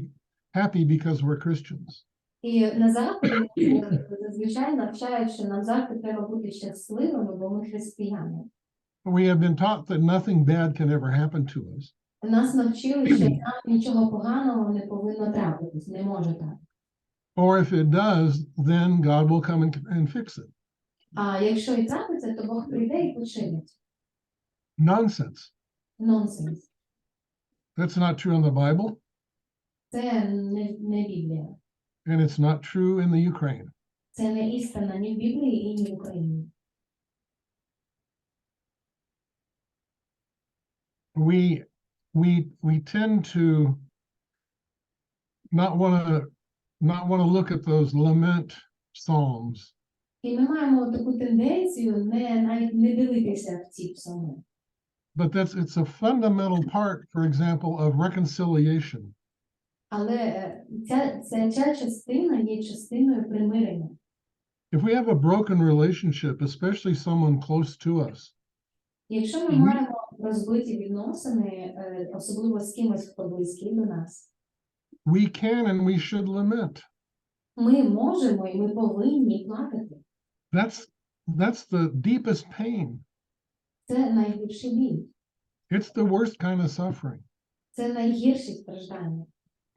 happy because we're Christians. І на Заході зазвичай навчають, що нам завжди треба бути щасливими, бо ми християни. We have been taught that nothing bad can ever happen to us. Нас навчили, що нам нічого поганого не повинно трапитись, не може так. Or if it does, then God will come and fix it. А якщо і трапиться, то Бог прийде і починить. Nonsense. Нонсенс. That's not true in the Bible, Це не Біблія. and it's not true in the Ukraine. Це не істина ні в Біблії, і ні в Україні. We tend to not want to look at those lament psalms. І ми маємо таку тенденцію навіть не дивитися в ці псалми. But it's a fundamental part, for example, of reconciliation. Але ця частина є частиною примирення. If we have a broken relationship, especially someone close to us, Якщо ми маємо розбиті відносини, особливо з кимось, хто близький до нас, we can and we should lament. ми можемо і ми повинні плакати. That's the deepest pain. Це найгірший біль. It's the worst kind of suffering. Це найгірші страждання.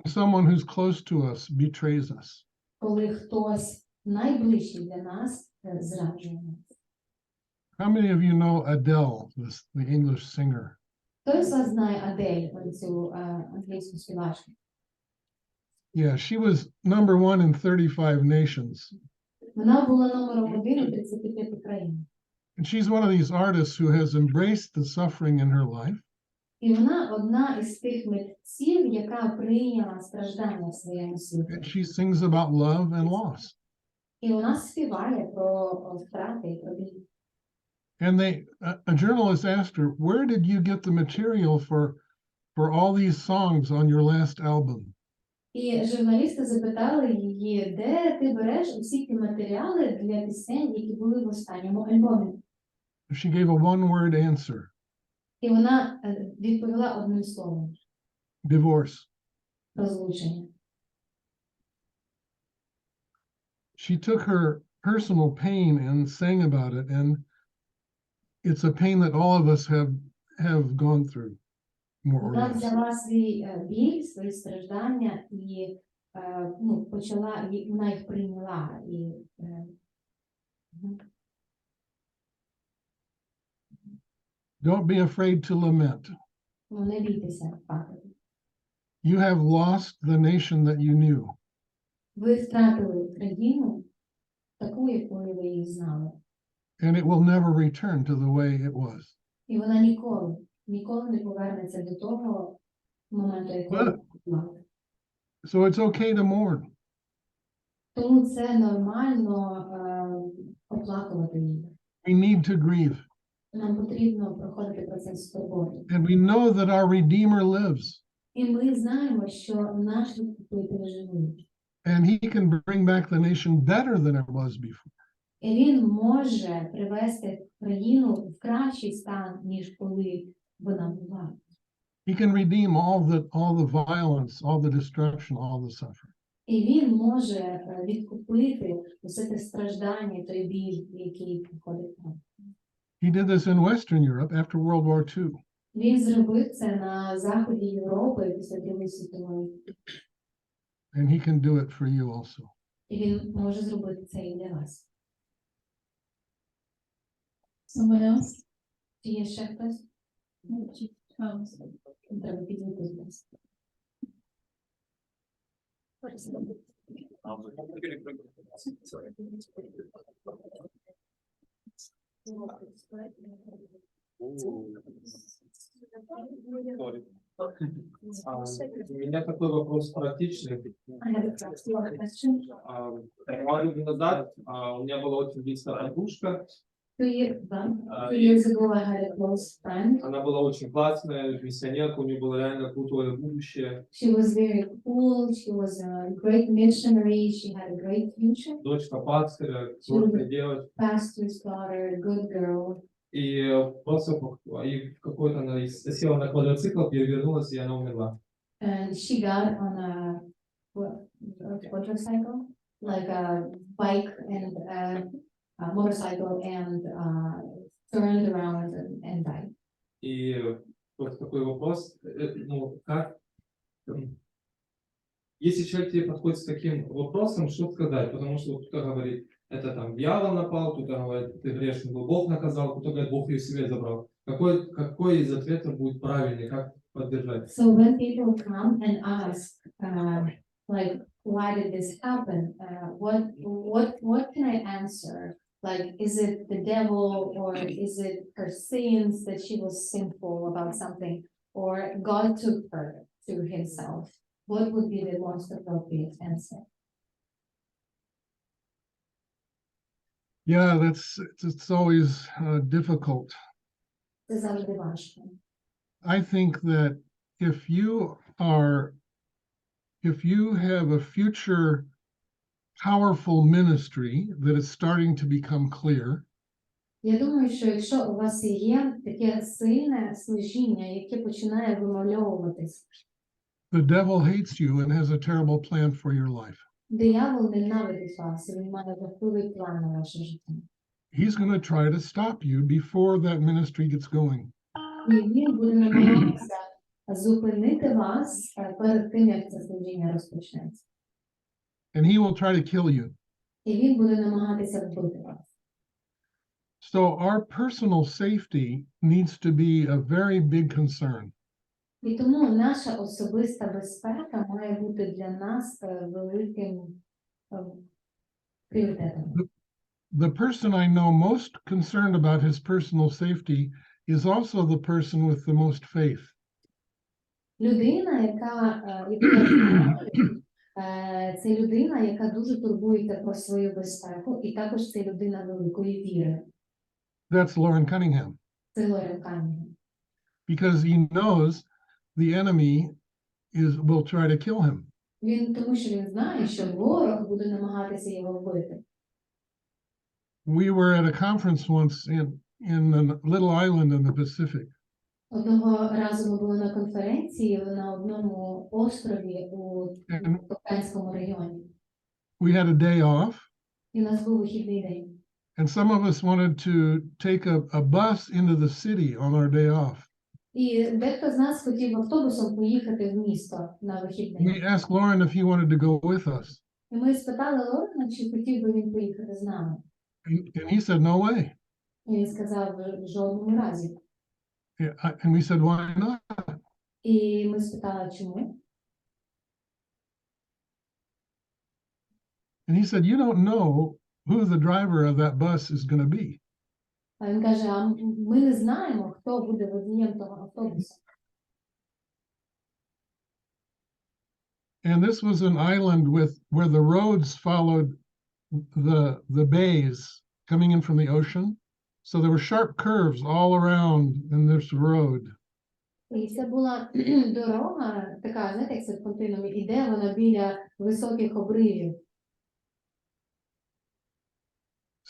Someone who's close to us betrays us. Коли хтось найближчий для нас зраджує нас. How many of you know Adele, the English singer? Хто з вас знає Адель, цю англійську співачку? Yeah, she was number 1 in 35 nations. Вона була номером 1 у 35 країнах. And she's one of these artists who has embraced the suffering in her life. І вона одна із тих митців, яка прийняла страждання в своєму світі. And she sings about love and loss. І вона співає про втрати і про біль. And a journalist asked her, where did you get the material for all these songs on your last album? І журналісти запитали її, де ти береш усі ті матеріали для пісень, які були в останньому альбомі. She gave a one-word answer. І вона відповіла одним словом. Divorce. Розлучення. She took her personal pain and sang about it, and it's a pain that all of us have gone through, more or Вона less. взяла свій біль, свої страждання і вона їх прийняла. Don't be afraid to lament. Не бійтеся плакати. You have lost the nation that you knew. Ви втратили країну, таку, якою ви її знали. And it will never return to the way it was. І вона ніколи не повернеться до того моменту, якого була. So it's okay to mourn. Тому це нормально оплакувати її. We need to grieve. Нам потрібно проходити процес турботи. And we know that our Redeemer lives. І ми знаємо, що наш Відкупитель живий. And he can bring back the nation better than it was before. І він може привести країну в кращий стан, ніж коли вона була. He can redeem all the violence, all the destruction, all the suffering. І він може відкупити усе те страждання, той біль, який приходить нам. He did this in Western Europe after World War II. Він зробив це на заході Європи після Другої світової. And he can do it for you also. І він може зробити це і для вас. Someone else? Чи є ще хтось? Comes. Треба підійти до нас. У меня такой вопрос практичный. question. Пару лет назад у меня была очень близкая подружка. 2 years ago, I had a close friend. Она была очень классная, миссионерка, у нее было реально крутое будущее. She was very cool. She was a great missionary. She had a great future. Дочка пастыря, крутая девочка. Pastor's daughter, good girl. И просто и в какой-то она села на квадроцикл, перевернулась, и она умерла. And she got on a motorcycle, like a bike and a motorcycle, and turned around and died. И вот такой вопрос, ну, как, если человек тебе подходит с таким вопросом, что сказать? Потому что кто-то говорит, это там дьявол напал, кто-то говорит, ты грешный был, Бог наказал, кто-то говорит, Бог ее себе забрал. Какой из ответов будет правильный, как поддержать? So when people come and ask, like, why did this happen? What can I answer? Like, is it the devil, or is it her sins that she was sinful about something, or God took her to himself? What would be the most appropriate answer? Yeah, it's always difficult. Це завжди важко. I think that if you have a future powerful ministry that is starting to become clear, Я думаю, що якщо у вас є таке сильне служіння, яке починає вимальовуватись, the devil hates you and has a terrible plan for your life. диявол ненавидить вас, і він має жахливий план на ваше життя. He's going to try to stop you before that ministry gets going. І він буде намагатися зупинити вас перед тим, як це служіння розпочнеться. And he will try to kill you. І він буде намагатися вбити вас. So our personal safety needs to be a very big concern. І тому наша особиста безпека має бути для нас великим пріоритетом. The person I know most concerned about his personal safety is also the person with the most faith. Людина, це людина, яка дуже турбується про свою безпеку, і також це людина великої віри. That's Lauren Cunningham, Це Лорен Канінгем. because he knows the enemy will try to kill him. Тому що він знає, що ворог буде намагатися його вбити. We were at a conference once in a little island in the Pacific. Одного разу ми були на конференції на одному острові у Токанському регіоні. We had a day off, І у нас був вихідний день. and some of us wanted to take a bus into the city on our day off. І дехто з нас хотів автобусом поїхати в місто на вихідний. We asked Lauren if he wanted to go with us, І ми спитали Лорена, чи хотів би він поїхати з нами. and he said, no way. І він сказав, в жодному разі. And we said, why not? І ми спитали, чому? And he said, you don't know who the driver of that bus is going to be. А він каже, а ми не знаємо, хто буде водієм того автобуса. And this was an island where the roads followed the bays coming in from the ocean. So there were sharp curves all around in this road. І це була дорога, така, знаєте, як серпантином, іде вона біля високих обривів.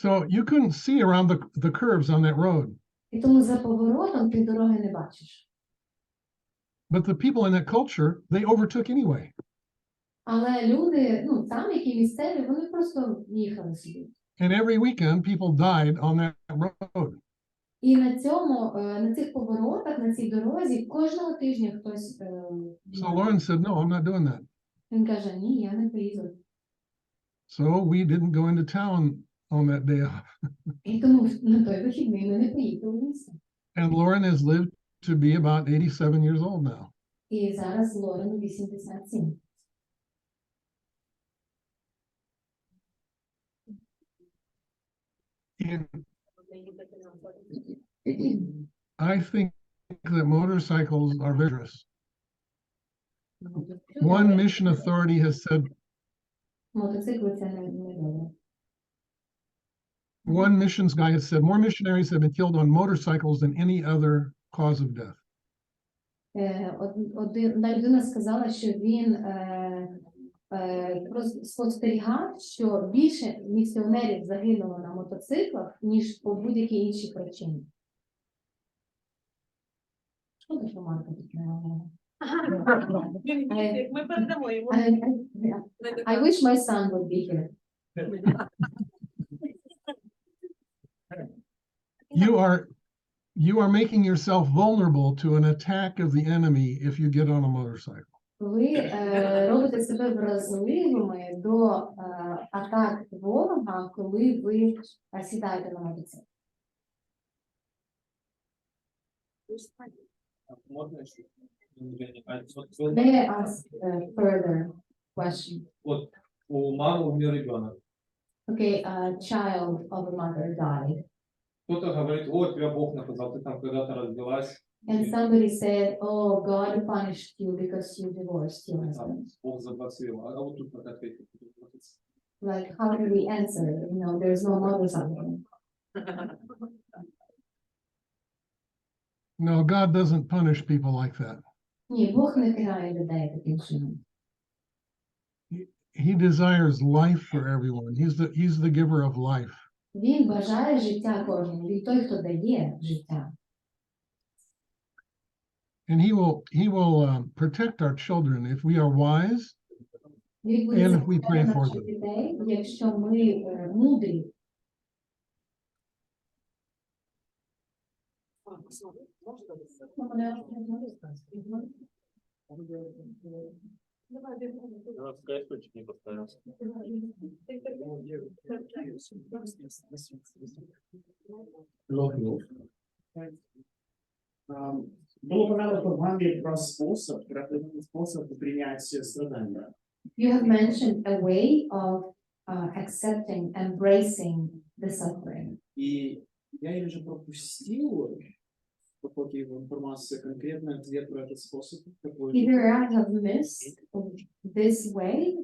So you couldn't see around the curves on that road. І тому за поворотом ти дороги не бачиш. But the people in that culture, they overtook anyway. Але люди, там, які місцеві, вони просто їхали собі. And every weekend people died on that road. І на цих поворотах, на цій дорозі, кожного тижня хтось... So Lauren said, no, I'm not doing that. Він каже, ні, я не поїду. So we didn't go into town on that day off. І тому на той вихідний ми не поїхали в місто. And Lauren has lived to be about 87 years old now. І зараз Лорену 87. I think that motorcycles are dangerous. One mission authority has said Мотоцикли це не добре. One missions guy has said more missionaries have been killed on motorcycles than any other cause of death. Одна людина сказала, що він спостерігав, що більше місіонерів загинуло на мотоциклах, ніж по будь-якій іншій причині. Шкода, що Марко тут немає. Ми передамо йому. I wish my son would be here. You are making yourself vulnerable to an attack of the enemy if you get on a motorcycle. Ви робите себе вразливими до атак ворога, коли ви сідаєте на мотоцикл. Можно еще? May I ask a further question? Вот у мамы умер ребенок. Okay, a child of a mother died, Кто-то говорит, вот тебя Бог наказал, ты там когда-то развелась, and somebody said, "Oh, God punished you because you divorced your там, husband." Бог заблокировал. А вот тут как ответить? Like, how do we answer? You know, there's no motorcycle. No, God doesn't punish people like that. Ні, Бог не карає людей таким чином. He desires life for everyone. He's the giver of life. Він бажає життя кожному, він той, хто дає життя. And he will protect our children if we are wise. Він буде And if we захищати pray for наших them. дітей, якщо ми мудрі. Было упомянуто вами про способ принять страдания. You have mentioned a way of accepting, embracing the suffering. И я или же пропустил в потоке информации конкретный ответ про этот способ. Either I have missed this way,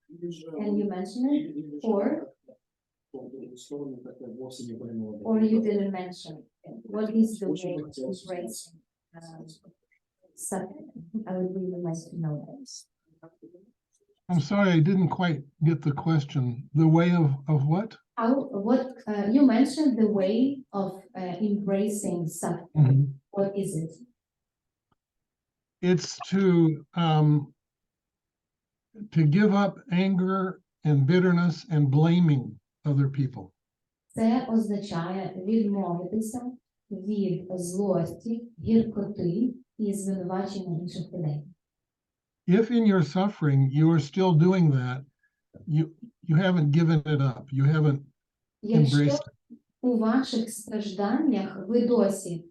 Или же- and you mention it, или же or- в сторону как-то вовсе не понял. or you didn't mention it. What is the Очень way бы of хотелось узнать. embracing suffering? I would really like to know this. I'm sorry, I didn't quite get the question. The way of what? You mentioned the way of embracing suffering. What is it? It's to give up anger and bitterness and blaming other people. Це означає відмовитися від злості, гіркоти і звинувачення інших людей. If in your suffering you are still doing that, you haven't given it up. You haven't Якщо embraced it. у ваших стражданнях ви досі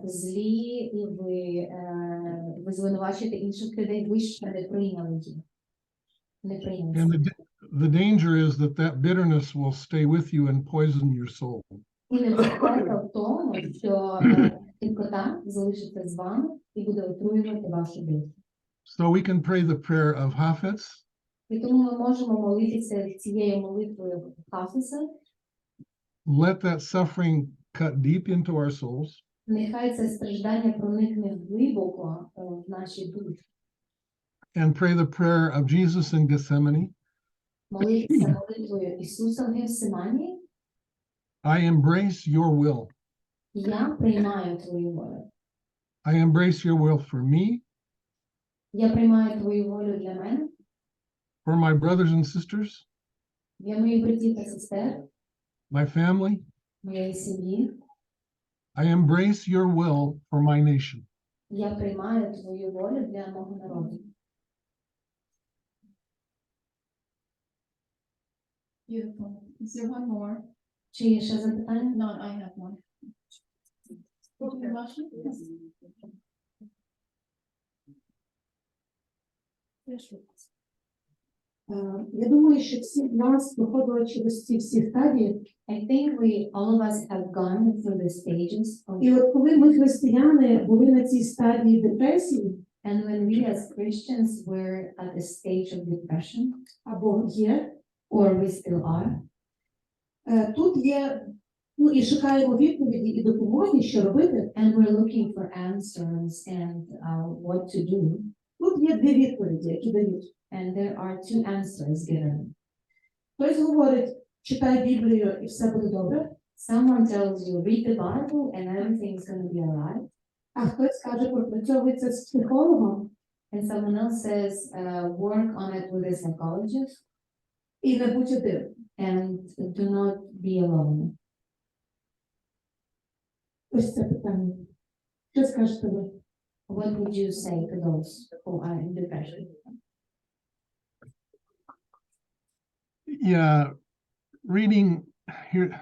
злі і ви звинувачуєте інших людей, ви ще не прийняли їх. Не прийняли. And the danger is that bitterness will stay with you and poison your soul. І небезпека в тому, що гіркота залишиться з вами і буде отруювати вашу душу. So we can pray the prayer of Hafetz. І тому ми можемо молитися цією молитвою Хафеса. Let that suffering cut deep into our souls. Нехай це страждання проникне глибоко в наші душі. And pray the prayer of Jesus in Gethsemane. Молитися молитвою Ісуса в Гефсиманії. I embrace your will. Я приймаю твою волю. I embrace your will for me, Я приймаю твою волю для мене, for my brothers and sisters, для моїх братів та сестер, my family. моєї сім'ї. I embrace your will for my nation. Я приймаю твою волю для мого народу. Beautiful. Is there one more? Чи є ще запитання? No, I have one. Did you motion? Yes. Я думаю, що всі в нас проходили через ці всі стадії. I think all of us have gone through the stages of, І от коли ми, християни, були на цій стадії депресії, And when we as Christians were at a stage of depression, або є, or we still are, тут є, ну і шукаємо відповіді і допомоги, що робити. and we're looking for answers and what to do, Тут є дві відповіді, які дають. and there are two answers given. Хтось говорить, читай Біблію і все буде добре, Someone tells you, read the Bible and everything's going to be alright. а хтось каже, пропрацьовується з психологом And someone else says, work on it with a psychologist і не будь один. and do not be alone. Ось це питання. Що скажете ви? What would you say to those who are in depression? Yeah, reading here,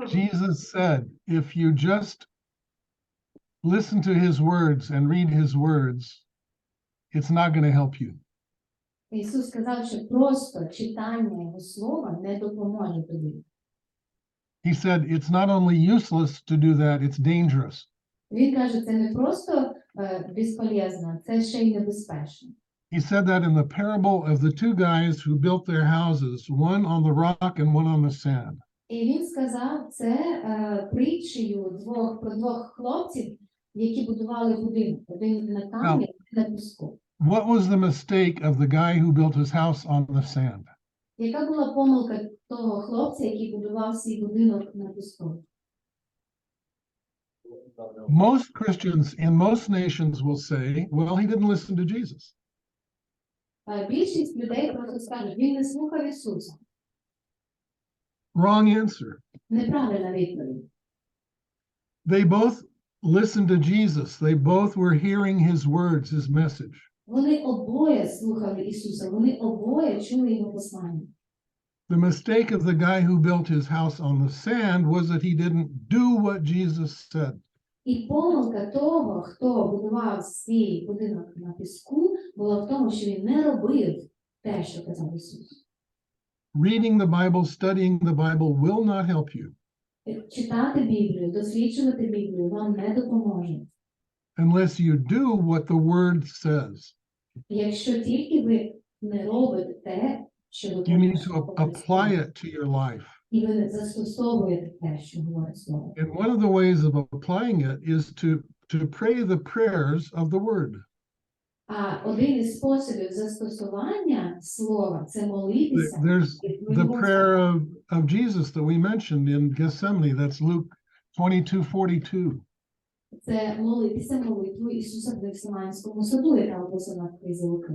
Jesus said, if you just listen to his words and read his words, it's not going to help you. Ісус сказав, що просто читання Його слова не допоможе тобі. He said, it's not only useless to do that, it's dangerous. Він каже, це не просто безполезно, це ще й небезпечно. He said that in the parable of the two guys who built their houses, one on the rock and one on the sand. І він сказав це притчею про двох хлопців, які будували будинок. Один на камні, один на піску. What was the mistake of the guy who built his house on the sand? Яка була помилка того хлопця, який будував свій будинок на піску? Most Christians in most nations will say, well, he didn't listen to Jesus. Більшість людей просто скажуть, він не слухав Ісуса. Wrong answer. Неправильна відповідь. They both listened to Jesus. They both were hearing his words, his message. Вони обоє слухали Ісуса, вони обоє чули Його послання. The mistake of the guy who built his house on the sand was that he didn't do what Jesus said. І помилка того, хто будував свій будинок на піску, була в тому, що він не робив те, що казав Ісус. Reading the Bible, studying the Bible will not help you Читати Біблію, досліджувати Біблію вам не допоможе. unless you do what the Word says. Якщо тільки ви не робите те, що ви You need to apply it to your life. і ви не застосовуєте те, що говорить Слово. And one of the ways of applying it is to pray the prayers of the Word. А один із способів застосування слова – це молитися. There's the prayer of Jesus that we mentioned in Gethsemane. That's Luke 22:42. Це молитися молитву Ісуса в Гефсиманському саду, яка описана в книзі Луки.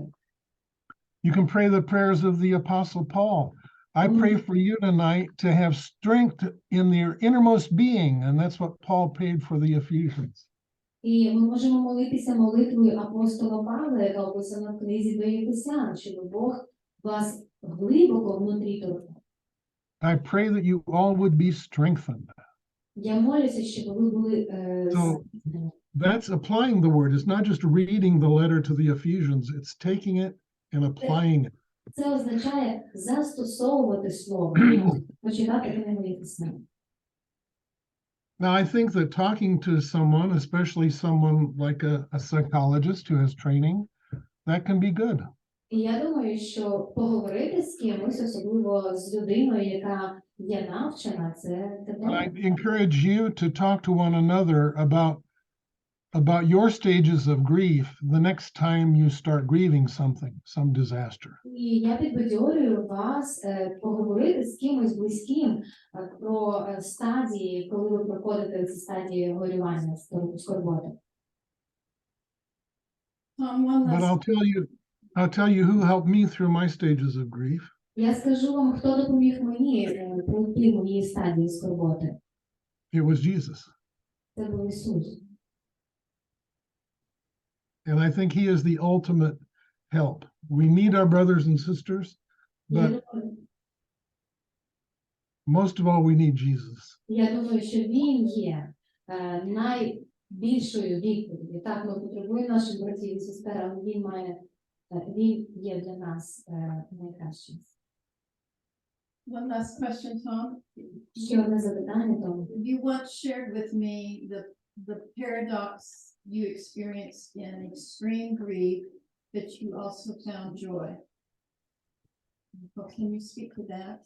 You can pray the prayers of the Apostle Paul. I pray for you tonight to have strength in your innermost being, and that's what Paul prayed for the Ephesians. І ми можемо молитися молитвою апостола Павла, яка описана в книзі до Єфесян, щоб Бог вас глибоко внутрі торкнув. I pray that you all would be strengthened. Я молюся, щоб ви були So that's applying the word. It's not just reading the letter to the Ephesians, it's taking it and applying it. Це означає застосовувати слово, почитати книгу Єфесян. Now, I think that talking to someone, especially someone like a psychologist who has training, that can be good. І я думаю, що поговорити з кимось, особливо з людиною, яка є навчена, це But I добре. encourage you to talk to one another about your stages of grief the next time you start grieving something, some disaster. І я підбадьорюю вас поговорити з кимось близьким про стадії, коли ви проходите ці стадії горювання, скорботи. Tom, one But last, I'll tell you who helped me through my stages of grief. Я скажу вам, хто допоміг мені пройти мої стадії скорботи. It was Jesus. Це був Ісус. And I think he is the ultimate help. We need our brothers and sisters, Я but думаю, most of all, we need Jesus. Я думаю, що він є найбільшою відповіддю. Так, ми потребуємо наших братів і сестер, але він є для нас найкращим. one last question, Tom. Ще одне запитання, тому. You once shared with me the the paradox you experienced in extreme grief, but you also found joy. Well, can you speak to that?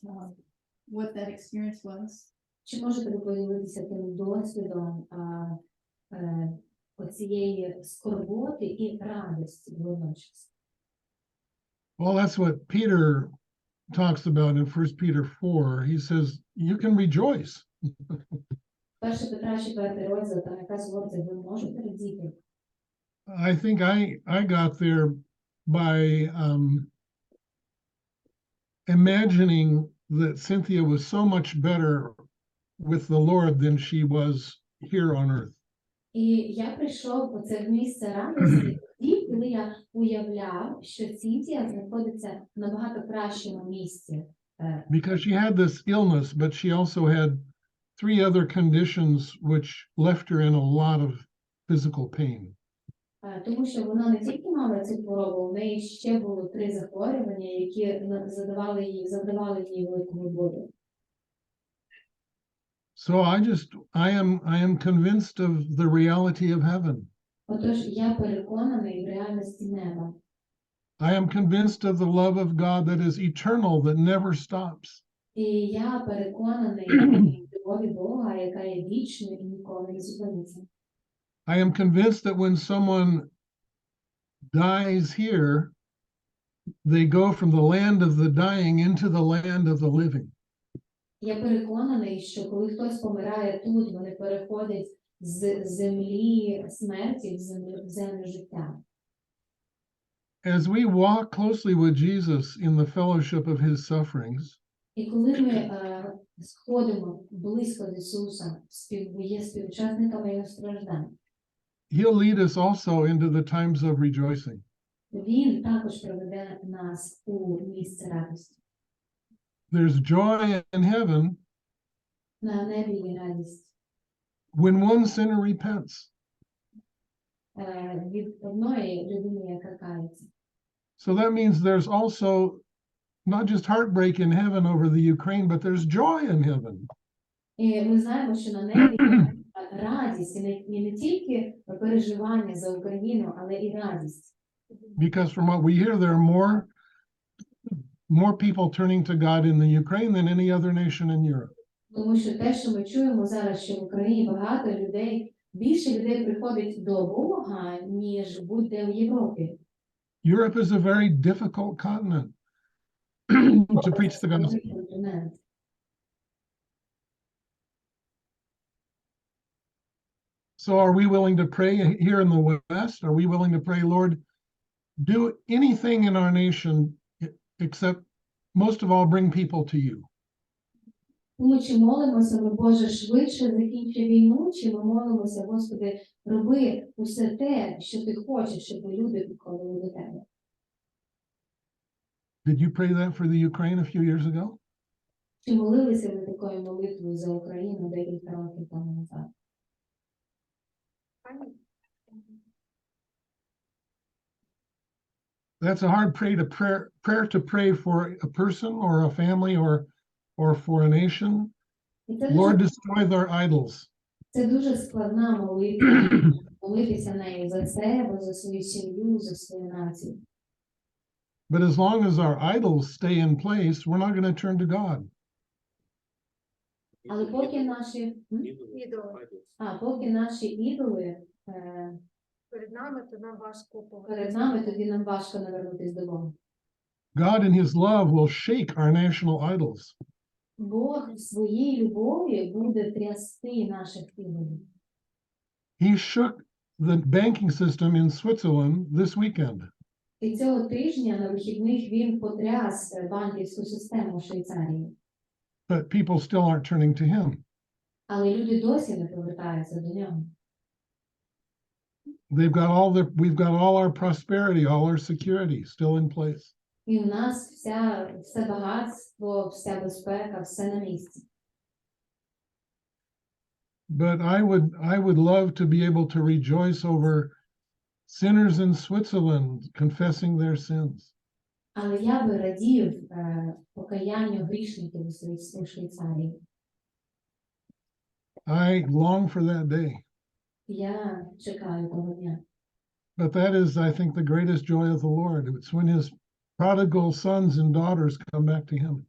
What that experience was? Чи можете ви поділитися тим досвідом оцієї скорботи і радості водночас? Well, that's what Peter talks about in 1 Peter 4. He says, you can rejoice. 1 Петра 4 розділ, там якраз говориться, ви можете радіти. I think I got there by imagining that Cynthia was so much better with the Lord than she was here on earth. І я прийшов у це місце радості, тоді, коли я уявляв, що Цінтія знаходиться в набагато кращому місці. Because she had this illness, but she also had 3 other conditions which left her in a lot of physical pain. Тому що вона не тільки мала цю хворобу, в неї ще було 3 захворювання, які завдавали їй великого болю. So I am convinced of the reality of heaven. Отож, я переконаний в реальності неба. I am convinced of the love of God that is eternal, that never stops. І я переконаний в любові Бога, яка є вічною і ніколи не зупиниться. I am convinced that when someone dies here, they go from the land of the dying into the land of the living. Я переконаний, що коли хтось помирає тут, вони переходять з землі смерті в землю життя. As we walk closely with Jesus in the fellowship of his sufferings, І коли ми сходимо близько до Ісуса, є співучасниками Його страждань, he'll lead us also into the times of rejoicing. Він також приведе нас у місце радості. There's joy in heaven На небі є радість when one sinner repents. від одної людини, яка кається. So that means there's also not just heartbreak in heaven over the Ukraine, but there's joy in heaven. І ми знаємо, що на небі є радість, і не тільки переживання за Україну, але і радість. Because from what we hear, there are more people turning to God in the Ukraine than any other nation in Europe. Тому що те, що ми чуємо зараз, що в Україні багато людей, більше людей приходить до Бога, ніж будь-де в Європі. Europe is a very difficult continent to preach the gospel. So are we willing to pray here in the West? Are we willing to pray, Lord, do anything in our nation except most of all bring people to you? Тому чи молимося ми, Боже, швидше закінчи війну, чи ми молимося, Господи, роби усе те, що Ти хочеш, щоб люди приходили до Тебе. Did you pray that for the Ukraine a few years ago? Чи молилися ви такою молитвою за Україну декілька років тому назад? That's a hard prayer to pray for a person or a family or for a nation. Lord, destroy their idols. Це дуже складна молитва, молитися нею за себе, за свою сім'ю, за свою націю. But as long as our idols stay in place, we're not going to turn to God. Але поки наші ідоли Перед нами, то нам важко перед нами, тоді нам важко навернутися до Бога. God in his love will shake our national idols. Бог в своїй любові буде трясти наших ідолів. He shook the banking system in Switzerland this weekend. І цього тижня на вихідних він потряс банківську систему в Швейцарії. But people still aren't turning to him. Але люди досі не повертаються до нього. We've got all our prosperity, all our security still in place. І в нас все багатство, вся безпека, все на місці. But I would love to be able to rejoice over sinners in Switzerland confessing their sins. Але я би радів покаянню грішників у Швейцарії. I long for that day. Я чекаю того дня. But that is, I think, the greatest joy of the Lord. It's when his prodigal sons and daughters come back to him.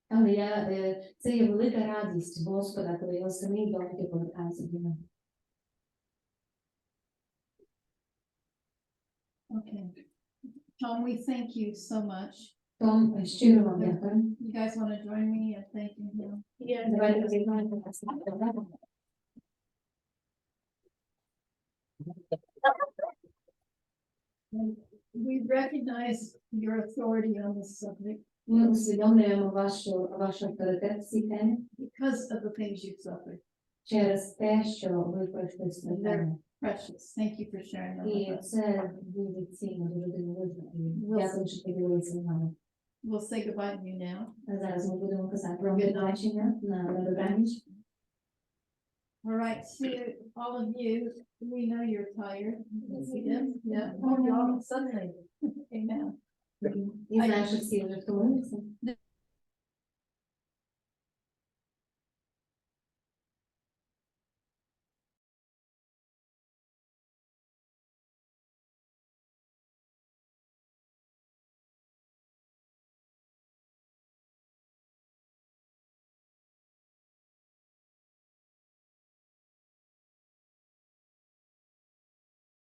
Але це є велика радість Господа, коли його сини і доньки повертаються до нього. Okay. Tom, we thank you so much. Том, щиро вам дякую. You guys want to join me in thanking him? Давайте розіграємо нас. We recognize your authority on this subject Ми усвідомлюємо ваш авторитет в цій темі because of the things you've suffered. через те, що ви пройшли страждання. Precious. Thank you for sharing that with І us. це дуже цінно, дуже дивовижно. І дякую, що поділилися з нами. We'll say goodbye to you now. А зараз ми будемо казати про побачення на добраніч. All right, to all of you, we know you're tired. Yeah. Oh, you're all suddenly. Amen. І знаю, що всі вже втомилися.